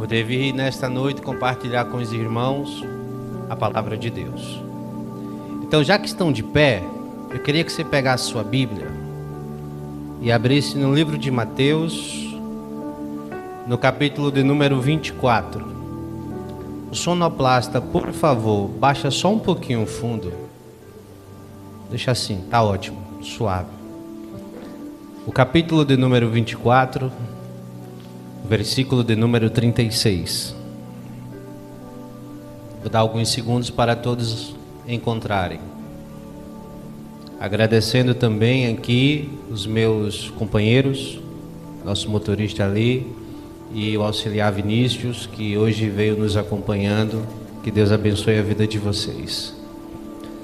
poder vir nesta noite compartilhar com os irmãos a palavra de Deus. Então, já que estão de pé, eu queria que você pegasse sua Bíblia e abrisse no livro de Mateus, no capítulo de número 24. O sonoplasta, por favor, baixa só um pouquinho o fundo. Deixa assim, tá ótimo, suave. O capítulo de número 24, versículo de número 36. Vou dar alguns segundos para todos encontrarem. Agradecendo também aqui os meus companheiros, nosso motorista ali e o auxiliar Vinícius, que hoje veio nos acompanhando. Que Deus abençoe a vida de vocês.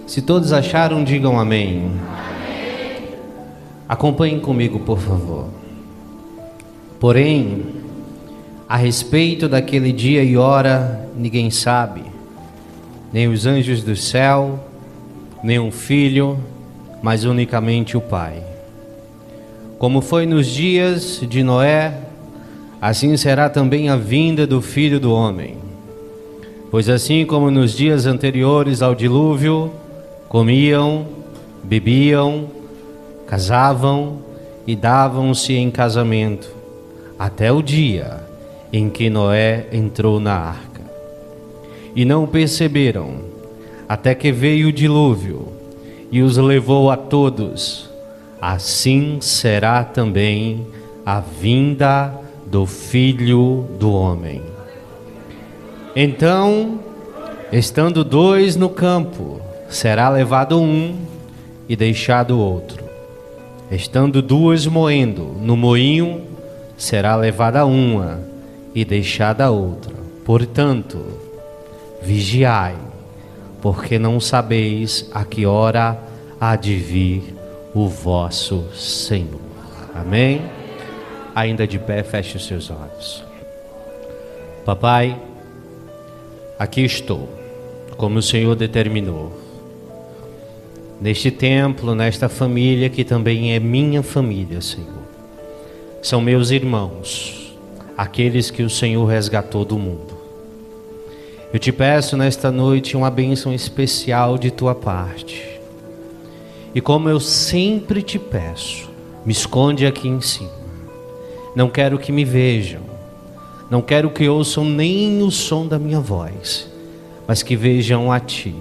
Se todos acharam, digam amém. Amém. Acompanhem comigo, por favor. Porém, a respeito daquele dia e hora, ninguém sabe, nem os anjos do céu, nem o Filho, mas unicamente o Pai. Como foi nos dias de Noé, assim será também a vinda do Filho do Homem. Pois assim como nos dias anteriores ao dilúvio, comiam, bebiam, casavam e davam-se em casamento, até o dia em que Noé entrou na arca. E não perceberam, até que veio o dilúvio e os levou a todos. Assim será também a vinda do Filho do Homem. Então, estando dois no campo, será levado um e deixado o outro. Estando duas moendo no moinho, será levada uma e deixada a outra. Portanto, vigiai, porque não sabeis a que hora há de vir o vosso Senhor. Amém? Ainda de pé, feche os seus olhos. Papai, aqui estou, como o Senhor determinou, neste templo, nesta família que também é minha família, Senhor. São meus irmãos, aqueles que o Senhor resgatou do mundo. Eu te peço nesta noite uma bênção especial de tua parte. E como eu sempre te peço, me esconde aqui em cima. Não quero que me vejam, não quero que ouçam nem o som da minha voz, mas que vejam a ti.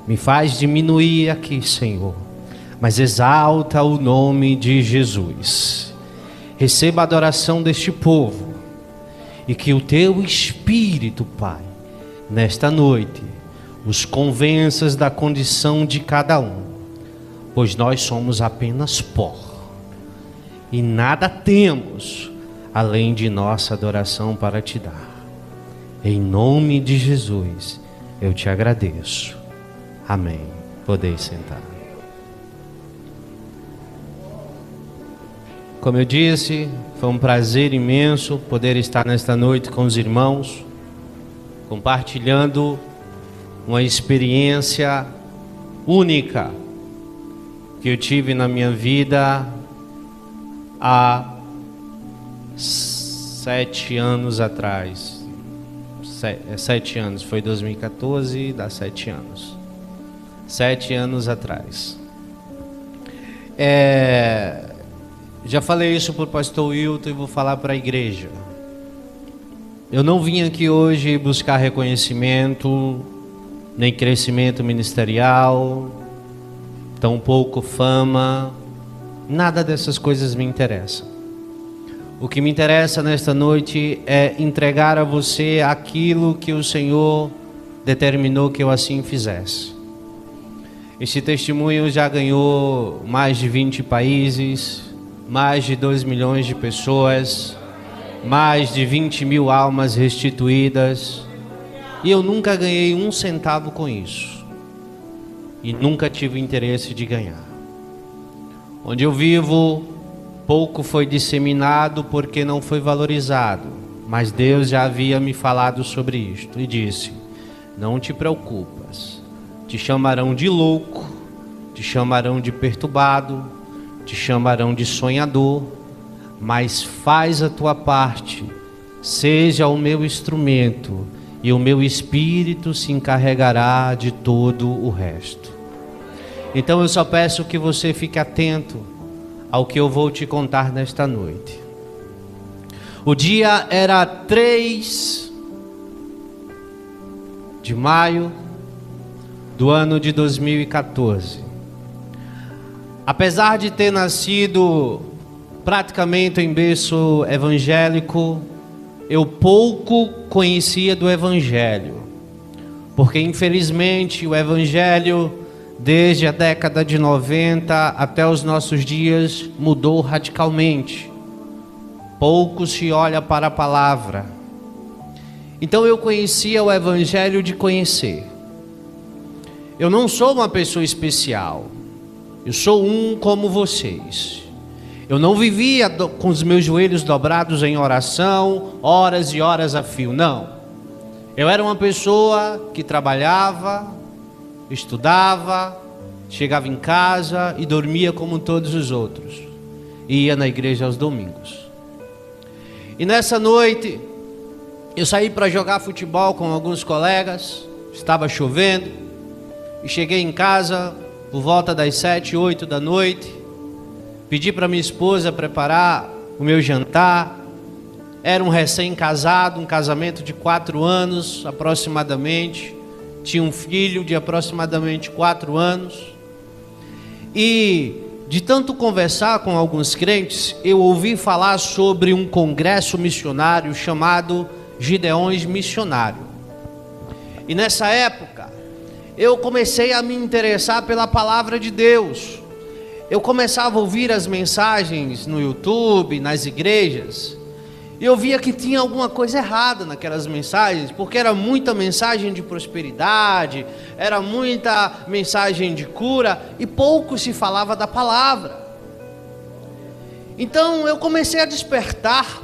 Me faz diminuir aqui, Senhor, mas exalta o nome de Jesus. Receba a adoração deste povo e que o teu Espírito, Pai, nesta noite, os convenças da condição de cada um, pois nós somos apenas pó e nada temos além de nossa adoração para te dar. Em nome de Jesus, eu te agradeço. Amém. Podeis sentar. Como eu disse, foi um prazer imenso poder estar nesta noite com os irmãos, compartilhando uma experiência única que eu tive na minha vida há 7 anos atrás. 7 anos, foi 2014, dá 7 anos. 7 anos atrás. Já falei isso para o pastor Wilton e vou falar para a igreja. Eu não vim aqui hoje buscar reconhecimento, nem crescimento ministerial, tampouco fama, nada dessas coisas me interessa. O que me interessa nesta noite é entregar a você aquilo que o Senhor determinou que eu assim fizesse. Esse testemunho já ganhou mais de 20 países, mais de 2 milhões de pessoas, mais de 20 mil almas restituídas, e eu nunca ganhei 1 centavo com isso, e nunca tive interesse de ganhar. Onde eu vivo, pouco foi disseminado porque não foi valorizado, mas Deus já havia me falado sobre isto e disse: não te preocupas, te chamarão de louco, te chamarão de perturbado, te chamarão de sonhador, mas faz a tua parte seja o meu instrumento, e o meu espírito se encarregará de todo o resto. Então eu só peço que você fique atento ao que eu vou te contar nesta noite. O dia era 3 de maio do ano de 2014. Apesar de ter nascido praticamente em berço evangélico, eu pouco conhecia do Evangelho, porque infelizmente o Evangelho, desde a década de 90 até os nossos dias, mudou radicalmente. Pouco se olha para a palavra. Então eu conhecia o Evangelho de conhecer. Eu não sou uma pessoa especial, eu sou um como vocês. Eu não vivia com os meus joelhos dobrados em oração, horas e horas a fio, não. Eu era uma pessoa que trabalhava, estudava, chegava em casa e dormia como todos os outros. E ia na igreja aos domingos. E nessa noite, eu saí para jogar futebol com alguns colegas, estava chovendo, e cheguei em casa por volta das 7, 8 da noite. Pedi para minha esposa preparar o meu jantar. Era um recém-casado, um casamento de 4 anos aproximadamente. Tinha um filho de aproximadamente 4 anos. E de tanto conversar com alguns crentes, eu ouvi falar sobre um congresso missionário chamado Gideões Missionário. E nessa época, eu comecei a me interessar pela palavra de Deus. Eu começava a ouvir as mensagens no YouTube, nas igrejas, e eu via que tinha alguma coisa errada naquelas mensagens, porque era muita mensagem de prosperidade, era muita mensagem de cura, e pouco se falava da palavra. Então eu comecei a despertar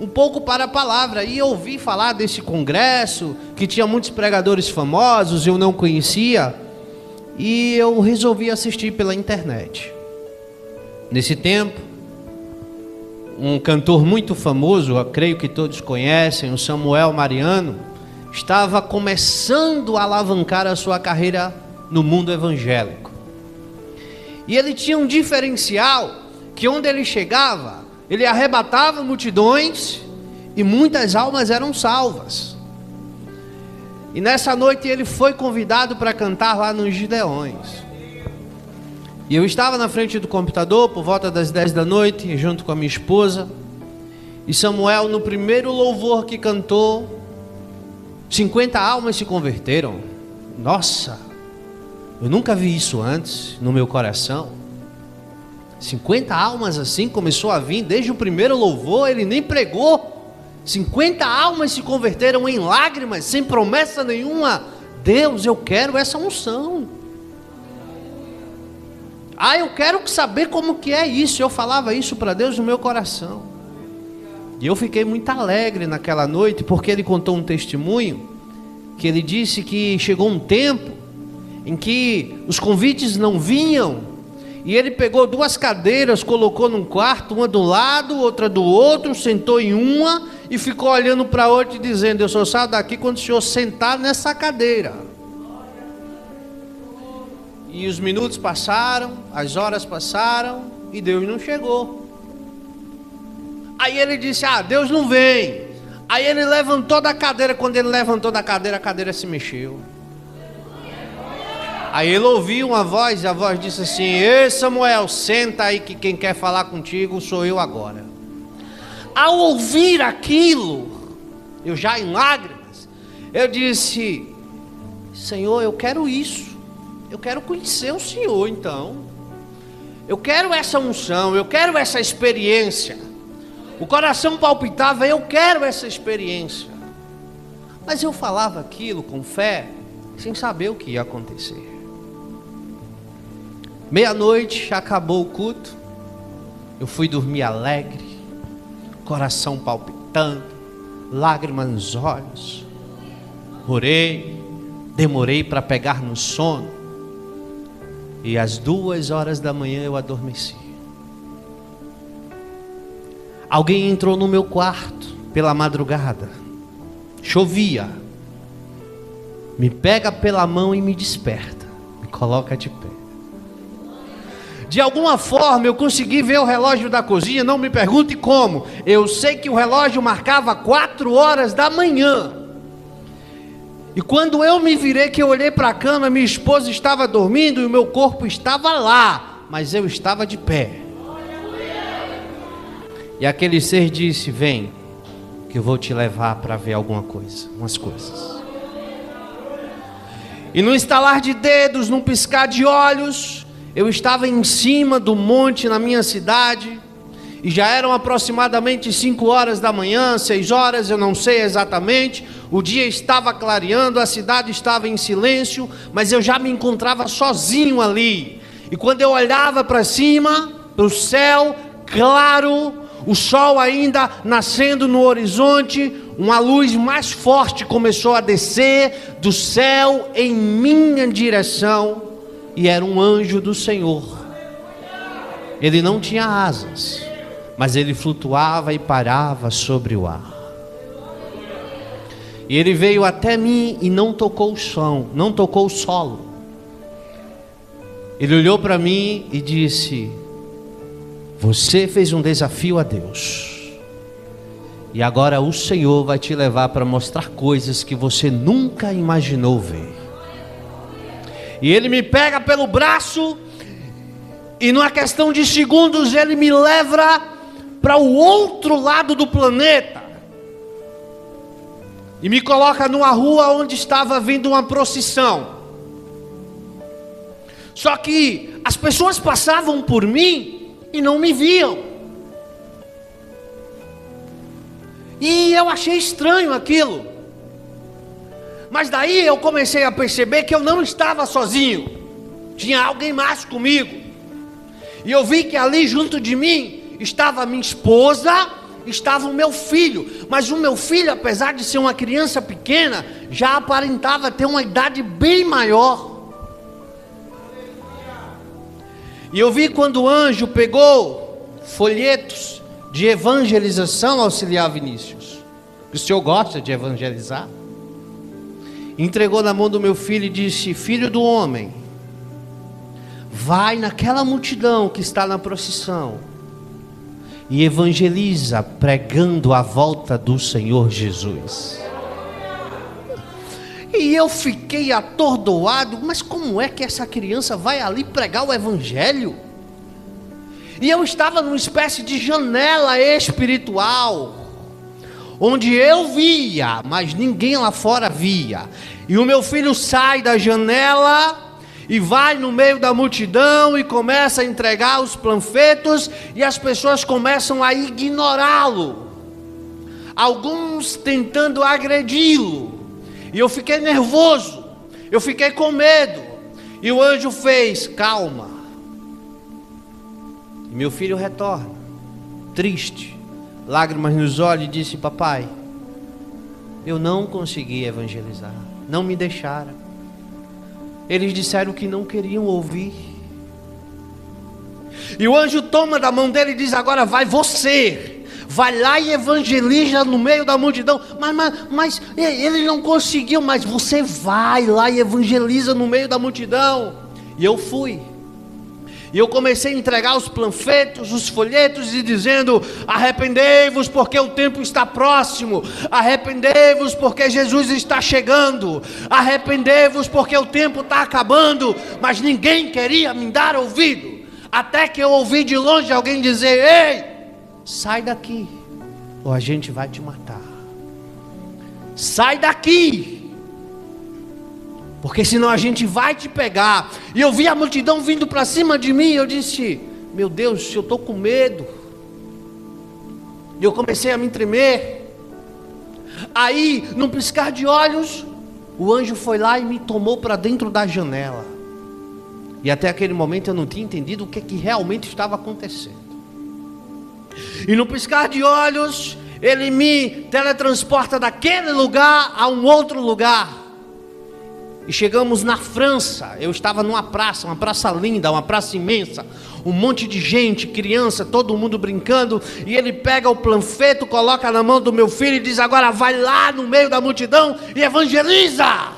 um pouco para a palavra, e eu ouvi falar desse congresso, que tinha muitos pregadores famosos, eu não conhecia, e eu resolvi assistir pela internet. Nesse tempo, um cantor muito famoso, eu creio que todos conhecem, o Samuel Mariano, estava começando a alavancar a sua carreira no mundo evangélico. E ele tinha um diferencial, que onde ele chegava, ele arrebatava multidões e muitas almas eram salvas. E nessa noite ele foi convidado para cantar lá nos Gideões. E eu estava na frente do computador por volta das 10 da noite, junto com a minha esposa. E Samuel, no primeiro louvor que cantou, 50 almas se converteram. Nossa, eu nunca vi isso antes no meu coração. 50 almas assim começou a vir desde o primeiro louvor, ele nem pregou. 50 almas se converteram em lágrimas, sem promessa nenhuma. Deus, eu quero essa unção. Eu quero saber como que é isso. Eu falava isso para Deus no meu coração. E eu fiquei muito alegre naquela noite, porque ele contou um testemunho, que ele disse que chegou um tempo em que os convites não vinham, e ele pegou 2 cadeiras, colocou num quarto, uma do lado, outra do outro, sentou em uma e ficou olhando para a outra e dizendo: eu só saio daqui quando o senhor sentar nessa cadeira. E os minutos passaram, as horas passaram e Deus não chegou. Aí ele disse: Deus não vem. Aí ele levantou da cadeira. Quando ele levantou da cadeira, a cadeira se mexeu. Aí ele ouviu uma voz, e a voz disse assim: ei Samuel, senta aí que quem quer falar contigo sou eu agora. Ao ouvir aquilo, eu já em lágrimas, eu disse: Senhor, eu quero isso. Eu quero conhecer o Senhor então. Eu quero essa unção, eu quero essa experiência. O coração palpitava, eu quero essa experiência. Mas eu falava aquilo com fé, sem saber o que ia acontecer. Meia-noite, acabou o culto. Eu fui dormir alegre, coração palpitando, lágrimas nos olhos. Orei, demorei para pegar no sono. E às 2 horas da manhã eu adormeci. Alguém entrou no meu quarto pela madrugada, chovia, me pega pela mão e me desperta, me coloca de pé. De alguma forma eu consegui ver o relógio da cozinha, não me pergunte como. Eu sei que o relógio marcava 4 horas da manhã. E quando eu me virei, que eu olhei para a cama, minha esposa estava dormindo e o meu corpo estava lá, mas eu estava de pé. E aquele ser disse: vem, que eu vou te levar para ver alguma coisa, umas coisas. E no estalar de dedos, num piscar de olhos, eu estava em cima do monte na minha cidade, e já eram aproximadamente 5 horas da manhã, 6 horas, eu não sei exatamente. O dia estava clareando, a cidade estava em silêncio, mas eu já me encontrava sozinho ali. E quando eu olhava para cima, para o céu claro, o sol ainda nascendo no horizonte, uma luz mais forte começou a descer do céu em minha direção, e era um anjo do Senhor. Ele não tinha asas, mas ele flutuava e parava sobre o ar. E ele veio até mim e não tocou o chão, não tocou o solo. Ele olhou para mim e disse: você fez um desafio a Deus, e agora o Senhor vai te levar para mostrar coisas que você nunca imaginou ver. E ele me pega pelo braço, e numa questão de segundos ele me leva para o outro lado do planeta, e me coloca numa rua onde estava vindo uma procissão. Só que as pessoas passavam por mim e não me viam. E eu achei estranho aquilo. Mas daí eu comecei a perceber que eu não estava sozinho. Tinha alguém mais comigo. E eu vi que ali junto de mim estava minha esposa, estava o meu filho. Mas o meu filho, apesar de ser uma criança pequena, já aparentava ter uma idade bem maior. E eu vi quando o anjo pegou folhetos de evangelização auxiliar Vinícius. O senhor gosta de evangelizar? Entregou na mão do meu filho e disse: filho do homem, vai naquela multidão que está na procissão e evangeliza, pregando a volta do Senhor Jesus. E eu fiquei atordoado, mas como é que essa criança vai ali pregar o evangelho? E eu estava numa espécie de janela espiritual, onde eu via, mas ninguém lá fora via. E o meu filho sai da janela e vai no meio da multidão e começa a entregar os panfletos, e as pessoas começam a ignorá-lo, alguns tentando agredi-lo. E eu fiquei nervoso, eu fiquei com medo. E o anjo fez: calma. E meu filho retorna, triste, lágrimas nos olhos, e disse: papai, eu não consegui evangelizar, não me deixaram. Eles disseram que não queriam ouvir. E o anjo toma da mão dele e diz: agora vai você. Vai lá e evangeliza no meio da multidão. Mas ele não conseguiu. Mas você vai lá e evangeliza no meio da multidão. E eu fui. E eu comecei a entregar os panfletos, os folhetos, e dizendo: arrependei-vos porque o tempo está próximo. Arrependei-vos porque Jesus está chegando. Arrependei-vos porque o tempo está acabando. Mas ninguém queria me dar ouvido. Até que eu ouvi de longe alguém dizer: ei, sai daqui, ou a gente vai te matar. Sai daqui, porque senão a gente vai te pegar. E eu vi a multidão vindo para cima de mim, e eu disse: meu Deus, eu estou com medo. E eu comecei a me tremer. Aí, num piscar de olhos, o anjo foi lá e me tomou para dentro da janela. E até aquele momento eu não tinha entendido o que realmente estava acontecendo. E no piscar de olhos, ele me teletransporta daquele lugar a um outro lugar. E chegamos na França. Eu estava numa praça, uma praça linda, uma praça imensa, um monte de gente, criança, todo mundo brincando. E ele pega o panfleto, coloca na mão do meu filho e diz: agora vai lá no meio da multidão e evangeliza.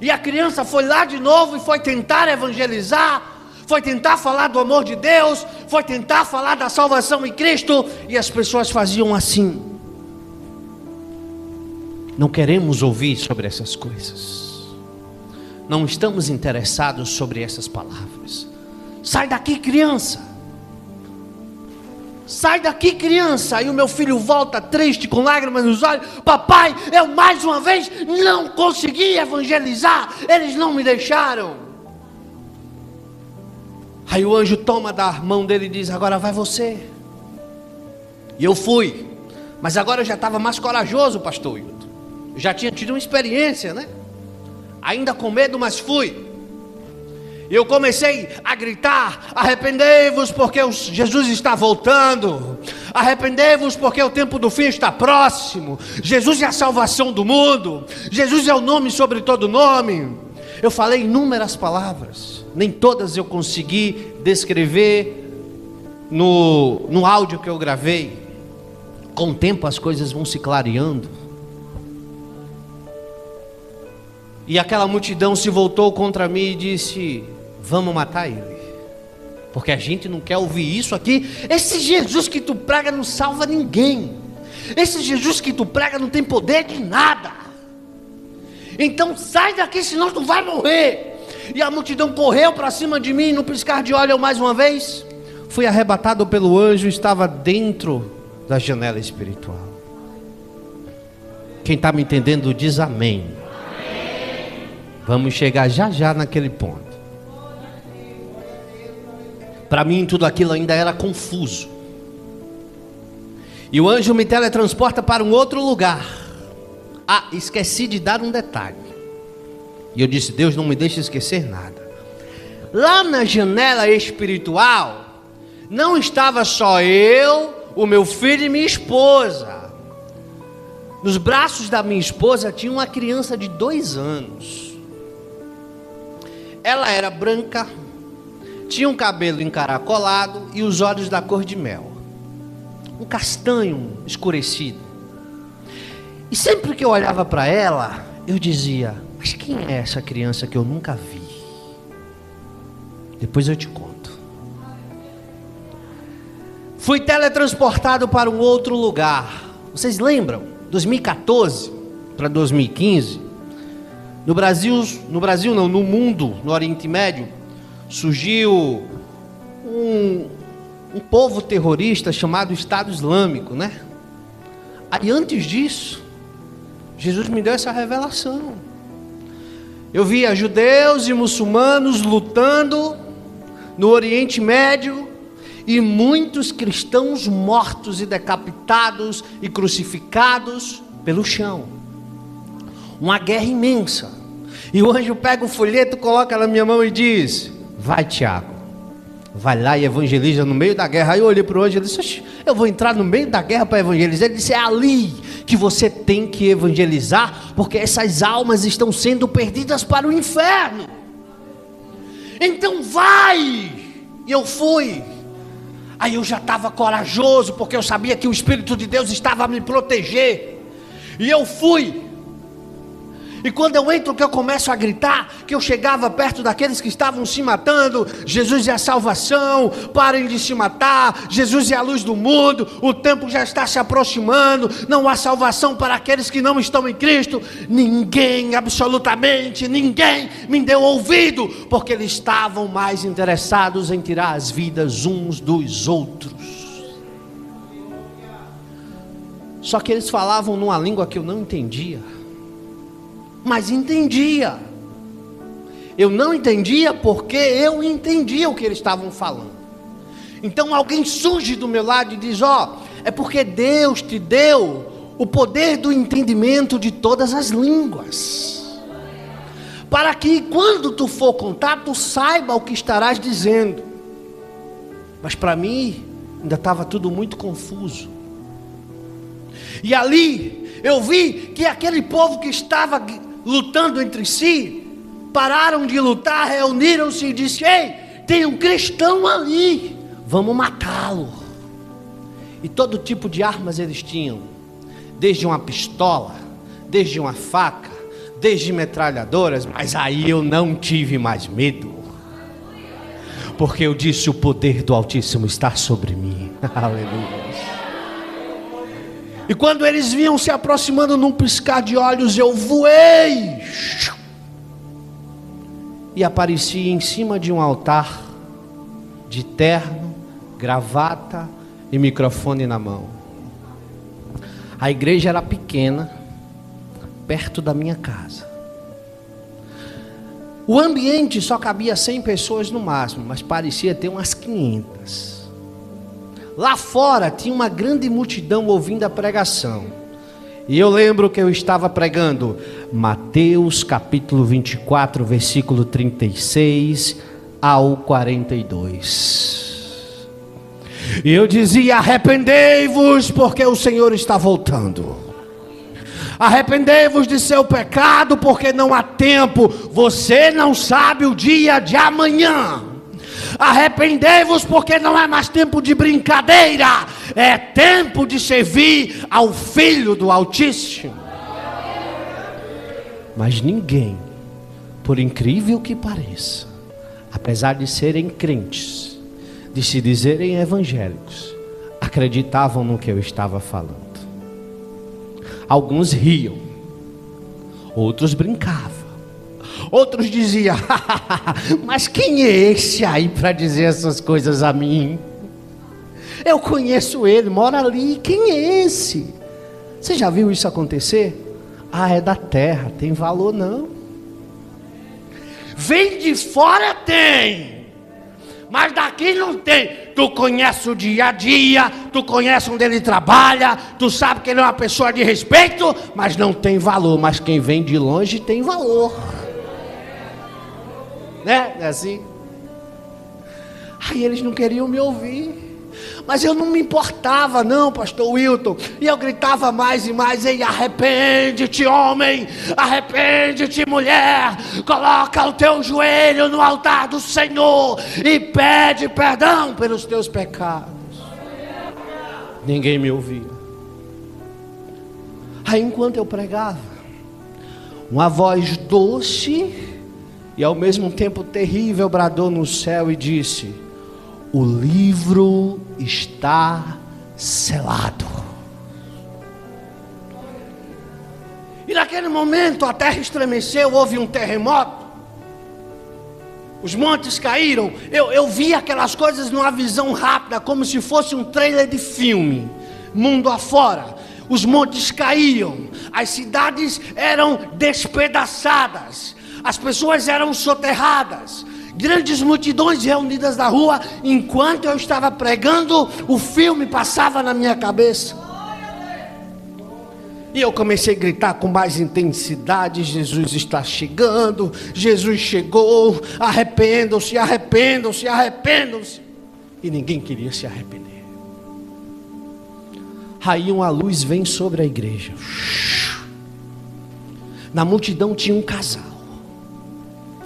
E a criança foi lá de novo e foi tentar evangelizar, foi tentar falar do amor de Deus, foi tentar falar da salvação em Cristo. E as pessoas faziam assim. Não queremos ouvir sobre essas coisas. Não estamos interessados sobre essas palavras. Sai daqui, criança. Sai daqui, criança. E o meu filho volta triste, com lágrimas nos olhos: papai, eu mais uma vez não consegui evangelizar. Eles não me deixaram. Aí o anjo toma da mão dele e diz: agora vai você. E eu fui. Mas agora eu já estava mais corajoso, pastor Hilton. Eu já tinha tido uma experiência, né? Ainda com medo, mas fui. E eu comecei a gritar: arrependei-vos porque Jesus está voltando. Arrependei-vos porque o tempo do fim está próximo. Jesus é a salvação do mundo. Jesus é o nome sobre todo nome. Eu falei inúmeras palavras. Nem todas eu consegui descrever no áudio que eu gravei. Com o tempo as coisas vão se clareando. E aquela multidão se voltou contra mim e disse: vamos matar ele, porque a gente não quer ouvir isso aqui. Esse Jesus que tu prega não salva ninguém. Esse Jesus que tu prega não tem poder de nada. Então sai daqui, senão tu vai morrer. E a multidão correu para cima de mim. No piscar de olho, eu mais uma vez fui arrebatado pelo anjo. Estava dentro da janela espiritual. Quem está me entendendo diz amém. Vamos chegar já já naquele ponto. Para mim tudo aquilo ainda era confuso. E o anjo me teletransporta para um outro lugar. Ah, esqueci de dar um detalhe. E eu disse: Deus, não me deixe esquecer nada. Lá na janela espiritual não estava só eu, o meu filho e minha esposa. Nos braços da minha esposa tinha uma criança de 2 anos. Ela era branca, tinha um cabelo encaracolado e os olhos da cor de mel, um castanho escurecido. E sempre que eu olhava para ela, eu dizia: mas quem é essa criança que eu nunca vi? Depois eu te conto. Fui teletransportado para um outro lugar. Vocês lembram? 2014 para 2015. No Brasil não, no mundo, no Oriente Médio, surgiu um povo terrorista chamado Estado Islâmico, né? Aí antes disso, Jesus me deu essa revelação. Eu via judeus e muçulmanos lutando no Oriente Médio, e muitos cristãos mortos e decapitados e crucificados pelo chão. Uma guerra imensa. E o anjo pega o folheto, coloca na minha mão e diz: vai, Tiago, vai lá e evangeliza no meio da guerra. Aí eu olhei para o anjo e disse: eu vou entrar no meio da guerra para evangelizar? Ele disse: é ali que você tem que evangelizar, porque essas almas estão sendo perdidas para o inferno. Então vai. E eu fui. Aí eu já estava corajoso, porque eu sabia que o Espírito de Deus estava a me proteger. E eu fui. E quando eu entro, que eu começo a gritar, que eu chegava perto daqueles que estavam se matando: Jesus é a salvação, parem de se matar, Jesus é a luz do mundo, o tempo já está se aproximando, não há salvação para aqueles que não estão em Cristo. Ninguém, absolutamente ninguém me deu ouvido, porque eles estavam mais interessados em tirar as vidas uns dos outros. Só que eles falavam numa língua que eu não entendia. Mas entendia. Eu não entendia porque eu entendia o que eles estavam falando. Então alguém surge do meu lado e diz: é porque Deus te deu o poder do entendimento de todas as línguas, para que quando tu for contar, tu saiba o que estarás dizendo. Mas para mim ainda estava tudo muito confuso. E ali eu vi que aquele povo que estava lutando entre si, pararam de lutar, reuniram-se e disseram: ei, tem um cristão ali, vamos matá-lo. E todo tipo de armas eles tinham, desde uma pistola, desde uma faca, desde metralhadoras. Mas aí eu não tive mais medo, porque eu disse: o poder do Altíssimo está sobre mim. Aleluia. E quando eles vinham se aproximando num piscar de olhos, eu voei e apareci em cima de um altar, de terno, gravata e microfone na mão. A igreja era pequena, perto da minha casa. O ambiente só cabia 100 pessoas no máximo, mas parecia ter umas 500. Lá fora tinha uma grande multidão ouvindo a pregação. E eu lembro que eu estava pregando Mateus capítulo 24, versículo 36 ao 42. E eu dizia: arrependei-vos, porque o Senhor está voltando. Arrependei-vos de seu pecado, porque não há tempo. Você não sabe o dia de amanhã. Arrependei-vos, porque não é mais tempo de brincadeira, é tempo de servir ao Filho do Altíssimo. Mas ninguém, por incrível que pareça, apesar de serem crentes, de se dizerem evangélicos, acreditavam no que eu estava falando. Alguns riam, outros brincavam, outros diziam: mas quem é esse aí para dizer essas coisas a mim? Eu conheço ele, mora ali, quem é esse? Você já viu isso acontecer? Ah, é da terra, tem valor não. Vem de fora tem, mas daqui não tem. Tu conhece o dia a dia, tu conhece onde ele trabalha, tu sabe que ele é uma pessoa de respeito, mas não tem valor. Mas quem vem de longe tem valor, né? É assim. Aí eles não queriam me ouvir, mas eu não me importava não, pastor Wilton. E eu gritava mais e mais: ei, arrepende-te, homem, arrepende-te, mulher, coloca o teu joelho no altar do Senhor e pede perdão pelos teus pecados. Ninguém me ouvia. Aí enquanto eu pregava, uma voz doce e ao mesmo tempo terrível bradou no céu e disse: o livro está selado. E naquele momento a terra estremeceu, houve um terremoto, os montes caíram. Eu vi aquelas coisas numa visão rápida, como se fosse um trailer de filme, mundo afora. Os montes caíam, as cidades eram despedaçadas, as pessoas eram soterradas, grandes multidões reunidas na rua. Enquanto eu estava pregando, o filme passava na minha cabeça. E eu comecei a gritar com mais intensidade: Jesus está chegando, Jesus chegou, arrependam-se, arrependam-se, arrependam-se. E ninguém queria se arrepender. Aí uma luz vem sobre a igreja. Na multidão tinha um casal.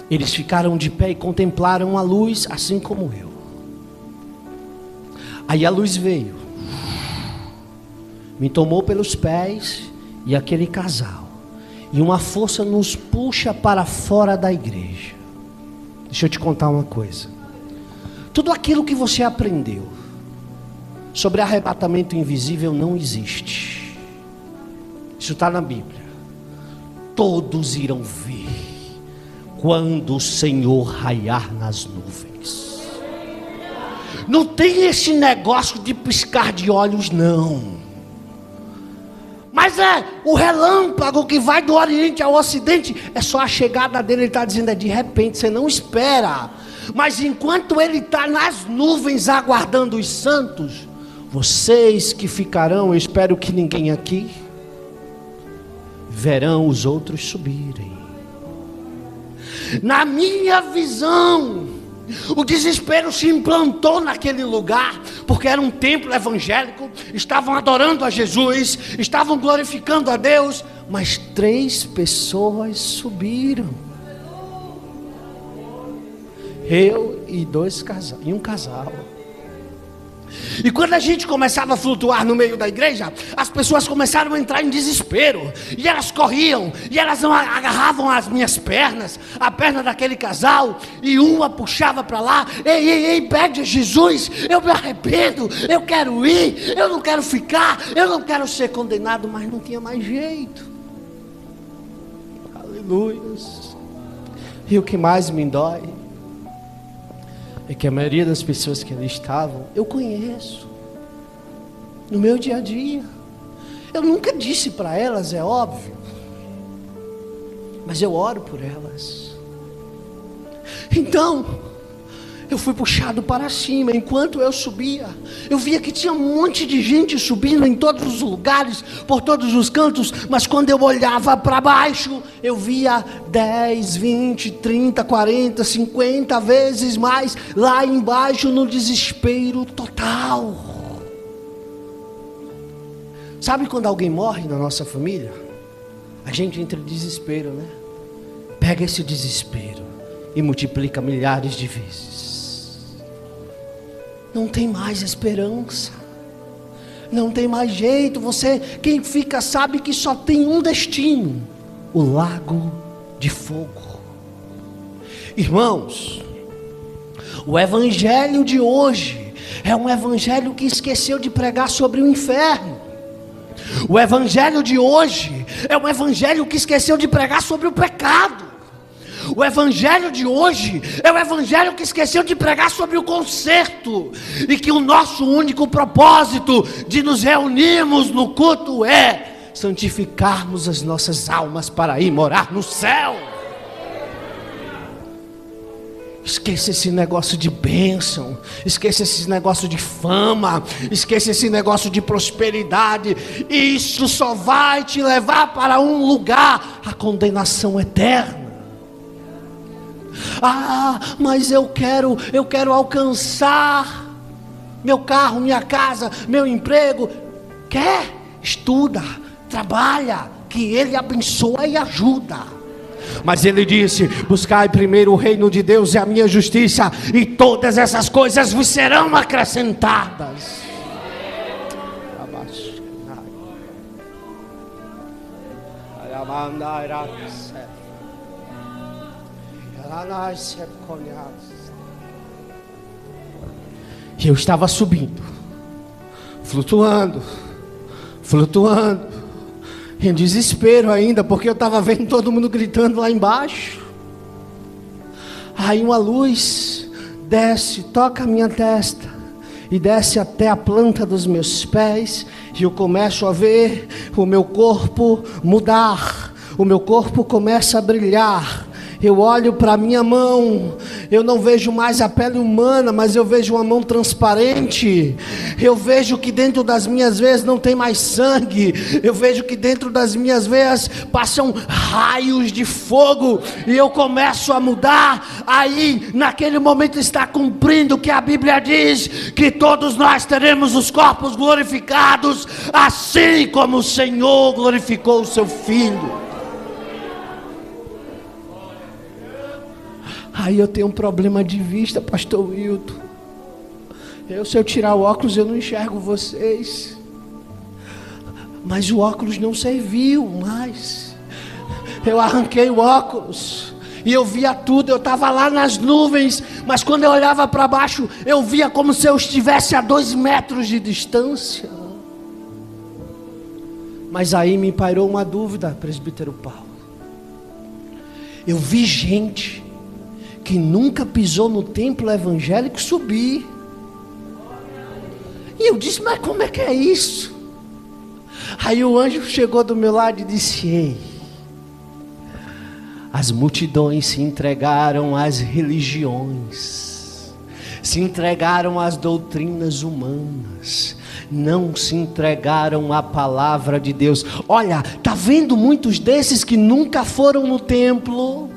Eles ficaram de pé e contemplaram a luz, assim como eu. Aí a luz veio, me tomou pelos pés e aquele casal, e uma força nos puxa para fora da igreja. Deixa eu te contar uma coisa. Tudo aquilo que você aprendeu sobre arrebatamento invisível não existe. Isso está na Bíblia. Todos irão ver quando o Senhor raiar nas nuvens. Não tem esse negócio de piscar de olhos não. Mas é o relâmpago que vai do Oriente ao Ocidente. É só a chegada dele. Ele está dizendo: é de repente, você não espera. Mas enquanto ele está nas nuvens aguardando os santos, vocês que ficarão, eu espero que ninguém aqui, verão os outros subirem. Na minha visão, O desespero se implantou naquele lugar, porque era um templo evangélico, estavam adorando a Jesus, estavam glorificando a Deus, mas 3 pessoas subiram. Eu e um casal. E quando a gente começava a flutuar no meio da igreja, as pessoas começaram a entrar em desespero. E elas corriam, e elas agarravam as minhas pernas, a perna daquele casal, e uma puxava para lá: ei, pede a Jesus, eu me arrependo, eu quero ir, eu não quero ficar, eu não quero ser condenado. Mas não tinha mais jeito. Aleluia. E o que mais me dói é que a maioria das pessoas que ali estavam, eu conheço, no meu dia a dia. Eu nunca disse para elas, é óbvio, mas eu oro por elas. Então, eu fui puxado para cima. Enquanto eu subia, eu via que tinha um monte de gente subindo em todos os lugares, por todos os cantos. Mas quando eu olhava para baixo, eu via 10, 20, 30, 40, 50 vezes mais lá embaixo, no desespero total. Sabe quando alguém morre na nossa família? A gente entra em desespero, né? Pega esse desespero e multiplica milhares de vezes. Não tem mais esperança, não tem mais jeito. Quem fica sabe que só tem um destino: o lago de fogo. Irmãos, o evangelho de hoje é um evangelho que esqueceu de pregar sobre o inferno. O evangelho de hoje é um evangelho que esqueceu de pregar sobre o pecado. O evangelho de hoje é o evangelho que esqueceu de pregar sobre o conserto, e que o nosso único propósito de nos reunirmos no culto é santificarmos as nossas almas para ir morar no céu. Esqueça esse negócio de bênção, esqueça esse negócio de fama, esqueça esse negócio de prosperidade. Isso só vai te levar para um lugar: a condenação eterna. Mas eu quero alcançar meu carro, minha casa, meu emprego. Quer? Estuda, trabalha, que Ele abençoa e ajuda. Mas Ele disse: buscai primeiro o reino de Deus e a minha justiça, e todas essas coisas vos serão acrescentadas. E eu estava subindo, flutuando, em desespero ainda, porque eu estava vendo todo mundo gritando lá embaixo. Aí uma luz desce, toca a minha testa e desce até a planta dos meus pés, e eu começo a ver o meu corpo mudar, o meu corpo começa a brilhar. Eu olho para a minha mão, eu não vejo mais a pele humana, mas eu vejo uma mão transparente. Eu vejo que dentro das minhas veias não tem mais sangue. Eu vejo que dentro das minhas veias passam raios de fogo, e eu começo a mudar. Aí, naquele momento, está cumprindo o que a Bíblia diz, que todos nós teremos os corpos glorificados, assim como o Senhor glorificou o seu Filho. Aí eu tenho um problema de vista, pastor Wilton. Se eu tirar o óculos, eu não enxergo vocês. Mas o óculos não serviu mais. Eu arranquei o óculos e eu via tudo. Eu estava lá nas nuvens, mas quando eu olhava para baixo, eu via como se eu estivesse a 2 metros de distância. Mas aí me pairou uma dúvida, presbítero Paulo. Eu vi gente que nunca pisou no templo evangélico subir. E eu disse: mas como é que é isso? Aí o anjo chegou do meu lado e disse: ei, as multidões se entregaram às religiões, se entregaram às doutrinas humanas, não se entregaram à palavra de Deus. Olha, tá vendo muitos desses que nunca foram no templo?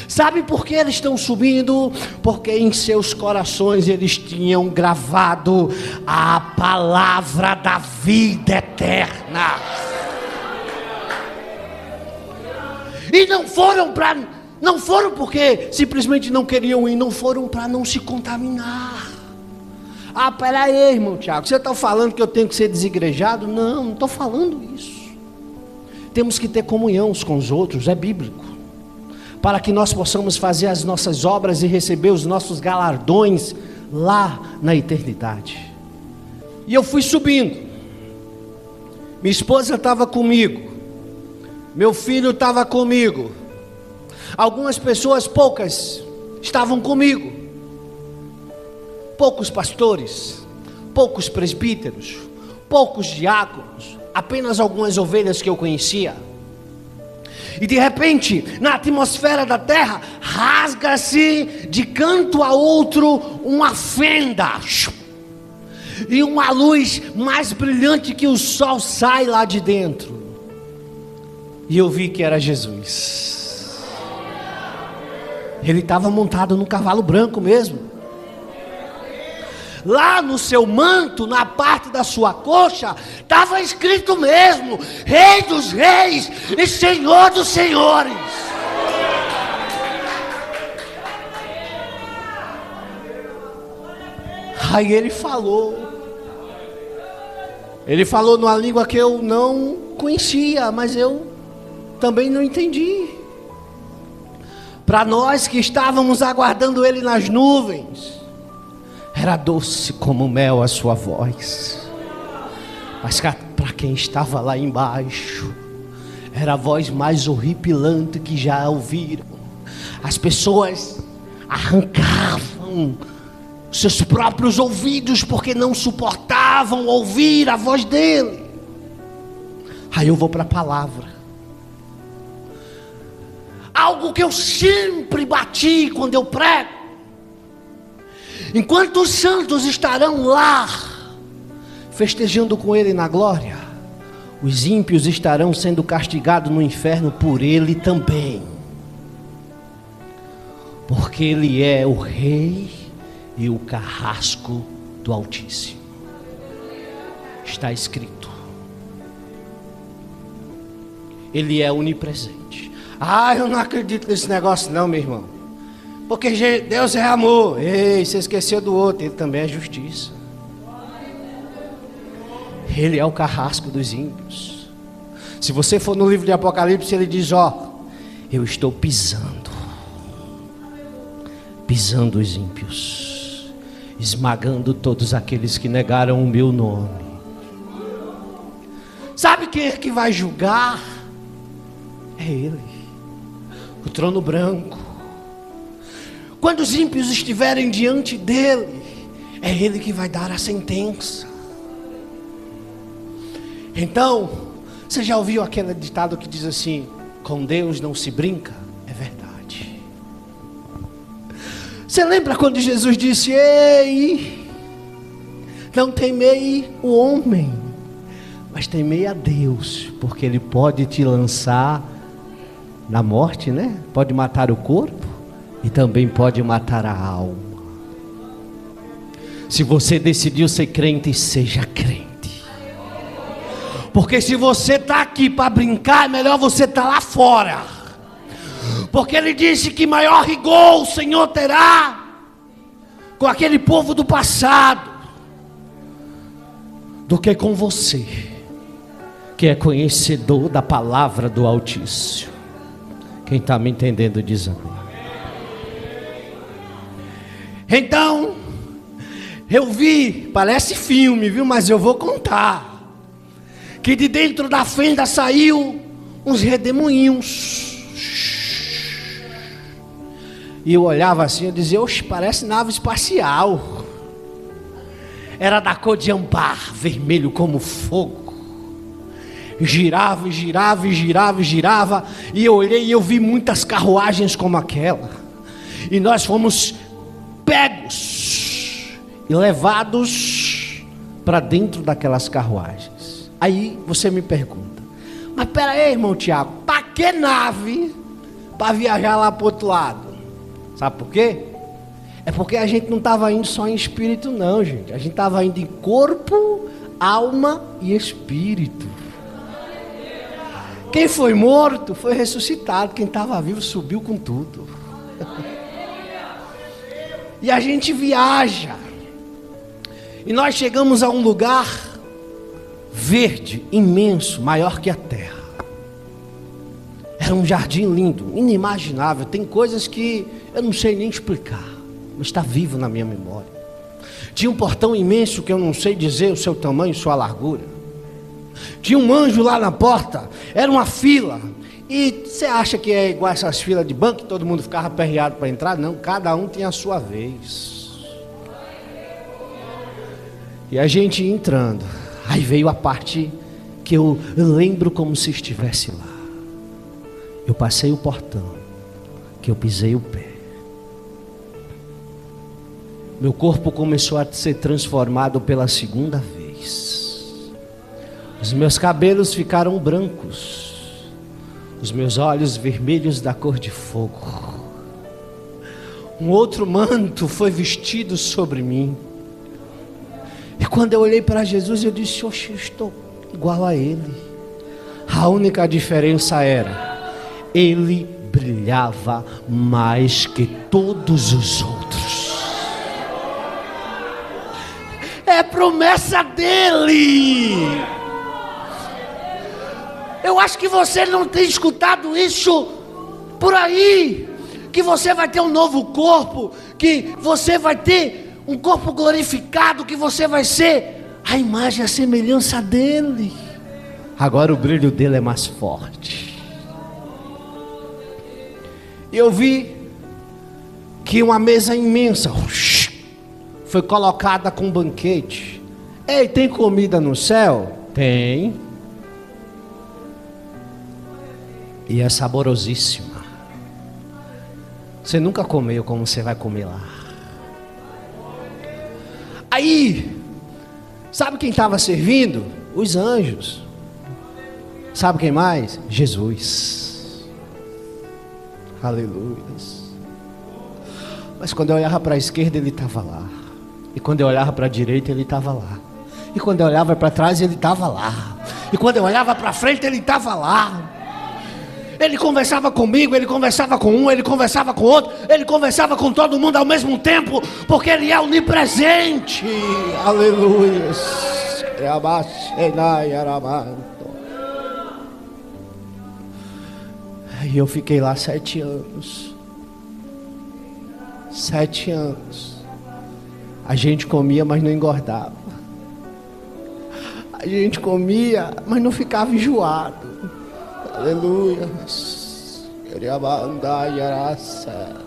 Sabe por que eles estão subindo? Porque em seus corações eles tinham gravado a palavra da vida eterna. E não foram porque simplesmente não queriam ir, não foram para não se contaminar. Ah, peraí, irmão Tiago, você está falando que eu tenho que ser desigrejado? Não estou falando isso. Temos que ter comunhão uns com os outros, é bíblico, para que nós possamos fazer as nossas obras e receber os nossos galardões lá na eternidade. E eu fui subindo, minha esposa estava comigo, meu filho estava comigo, algumas pessoas, poucas, estavam comigo, poucos pastores, poucos presbíteros, poucos diáconos, apenas algumas ovelhas que eu conhecia. E de repente, na atmosfera da terra, rasga-se de canto a outro uma fenda, e uma luz mais brilhante que o sol sai lá de dentro. E eu vi que era Jesus. Ele estava montado num cavalo branco mesmo. Lá no seu manto, na parte da sua coxa, estava escrito mesmo: Rei dos Reis e Senhor dos Senhores. Aí ele falou numa língua que eu não conhecia, mas eu também não entendi. Para nós que estávamos aguardando ele nas nuvens, era doce como mel a sua voz. Mas para quem estava lá embaixo, era a voz mais horripilante que já ouviram. As pessoas arrancavam seus próprios ouvidos porque não suportavam ouvir a voz dele. Aí eu vou para a palavra. Algo que eu sempre bati quando eu prego: enquanto os santos estarão lá festejando com ele na glória, os ímpios estarão sendo castigados no inferno por ele também, porque ele é o rei e o carrasco do Altíssimo. Está escrito. Ele é onipresente. Ah, eu não acredito nesse negócio não, meu irmão, porque Deus é amor. Ei, você esqueceu do outro, ele também é justiça. Ele é o carrasco dos ímpios. Se você for no livro de Apocalipse, ele diz: ó, eu estou pisando os ímpios, esmagando todos aqueles que negaram o meu nome. Sabe quem é que vai julgar? É ele, o trono branco. Quando os ímpios estiverem diante dele, é ele que vai dar a sentença. Então, você já ouviu aquele ditado que diz assim: com Deus não se brinca? É verdade. Você lembra quando Jesus disse: ei, não temei o homem, mas temei a Deus, porque ele pode te lançar na morte, né? Pode matar o corpo e também pode matar a alma. Se você decidiu ser crente, seja crente. Porque se você está aqui para brincar, é melhor você estar lá fora. Porque ele disse que maior rigor o Senhor terá com aquele povo do passado do que com você, que é conhecedor da palavra do Altíssimo. Quem está me entendendo diz amém. Então, eu vi, parece filme, viu? Mas eu vou contar. Que de dentro da fenda saiu uns redemoinhos. E eu olhava assim, eu dizia: oxe, parece nave espacial. Era da cor de âmbar, vermelho como fogo. Girava, girava, girava, girava. E eu olhei e eu vi muitas carruagens como aquela. E nós fomos pegos e levados para dentro daquelas carruagens. Aí você me pergunta: mas pera aí, irmão Tiago, para que nave para viajar lá para o outro lado. Sabe por quê? É porque a gente não estava indo só em espírito não, gente. A gente estava indo em corpo, alma e espírito. Quem foi morto foi ressuscitado. Quem estava vivo subiu com tudo. E a gente viaja. E nós chegamos a um lugar verde, imenso, maior que a terra. Era um jardim lindo, inimaginável. Tem coisas que eu não sei nem explicar, mas está vivo na minha memória. Tinha um portão imenso que eu não sei dizer o seu tamanho, sua largura. Tinha um anjo lá na porta. Era uma fila. E você acha que é igual essas filas de banco, que todo mundo ficava aperreado para entrar? Não, cada um tem a sua vez. E a gente ia entrando. Aí veio a parte que eu lembro como se estivesse lá. Eu passei o portão, que eu pisei o pé. Meu corpo começou a ser transformado pela segunda vez. Os meus cabelos ficaram brancos. Os meus olhos vermelhos da cor de fogo. Um outro manto foi vestido sobre mim. E quando eu olhei para Jesus, eu disse: oxe, eu estou igual a Ele. A única diferença era, Ele brilhava mais que todos os outros. É promessa dEle. Eu acho que você não tem escutado isso por aí, que você vai ter um novo corpo, que você vai ter um corpo glorificado, que você vai ser a imagem e a semelhança dele. Agora o brilho dele é mais forte. Eu vi que uma mesa imensa foi colocada com um banquete. Ei, tem comida no céu? Tem. E é saborosíssima. Você nunca comeu como você vai comer lá. Aí, sabe quem estava servindo? Os anjos. Sabe quem mais? Jesus. Aleluia. Mas quando eu olhava para a esquerda, ele estava lá. E quando eu olhava para a direita, ele estava lá. E quando eu olhava para trás, ele estava lá. E quando eu olhava para frente, ele estava lá. Ele conversava comigo, ele conversava com um, ele conversava com outro, ele conversava com todo mundo ao mesmo tempo, porque ele é onipresente. Aleluia. E eu fiquei lá 7 anos. 7 anos. A gente comia, mas não engordava. A gente comia, mas não ficava enjoado. Aleluia. Queria andar e araça.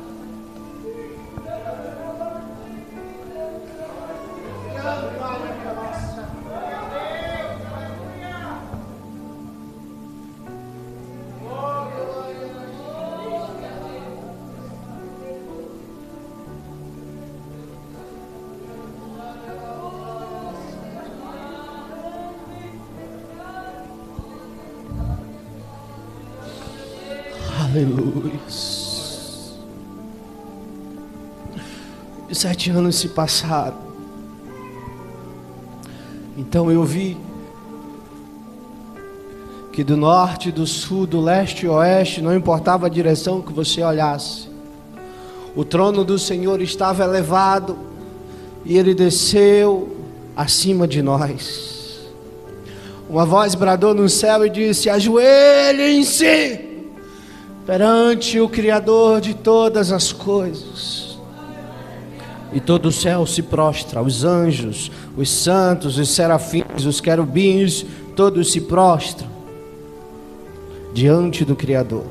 Aleluia. E 7 anos se passaram. Então eu vi que do norte, do sul, do leste e oeste, não importava a direção que você olhasse, o trono do Senhor estava elevado e Ele desceu acima de nós. Uma voz bradou no céu e disse: ajoelhem-se perante o Criador de todas as coisas. E todo o céu se prostra, os anjos, os santos, os serafins, os querubins, todos se prostram diante do Criador.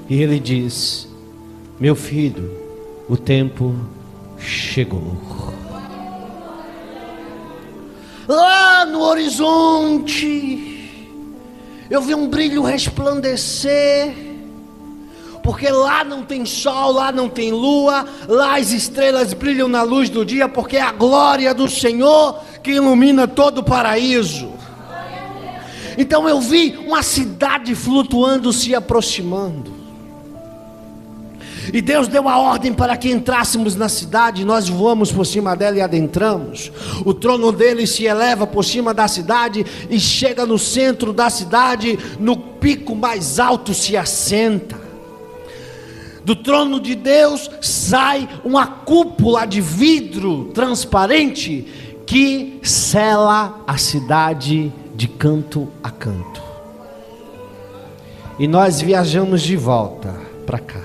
E ele diz: meu filho, o tempo chegou. Lá no horizonte eu vi um brilho resplandecer, porque lá não tem sol, lá não tem lua, lá as estrelas brilham na luz do dia, porque é a glória do Senhor que ilumina todo o paraíso. Então eu vi uma cidade flutuando, se aproximando. E Deus deu a ordem para que entrássemos na cidade. Nós voamos por cima dela e adentramos. O trono dele se eleva por cima da cidade e chega no centro da cidade. No pico mais alto se assenta. Do trono de Deus sai uma cúpula de vidro transparente que cela a cidade de canto a canto. E nós viajamos de volta para cá.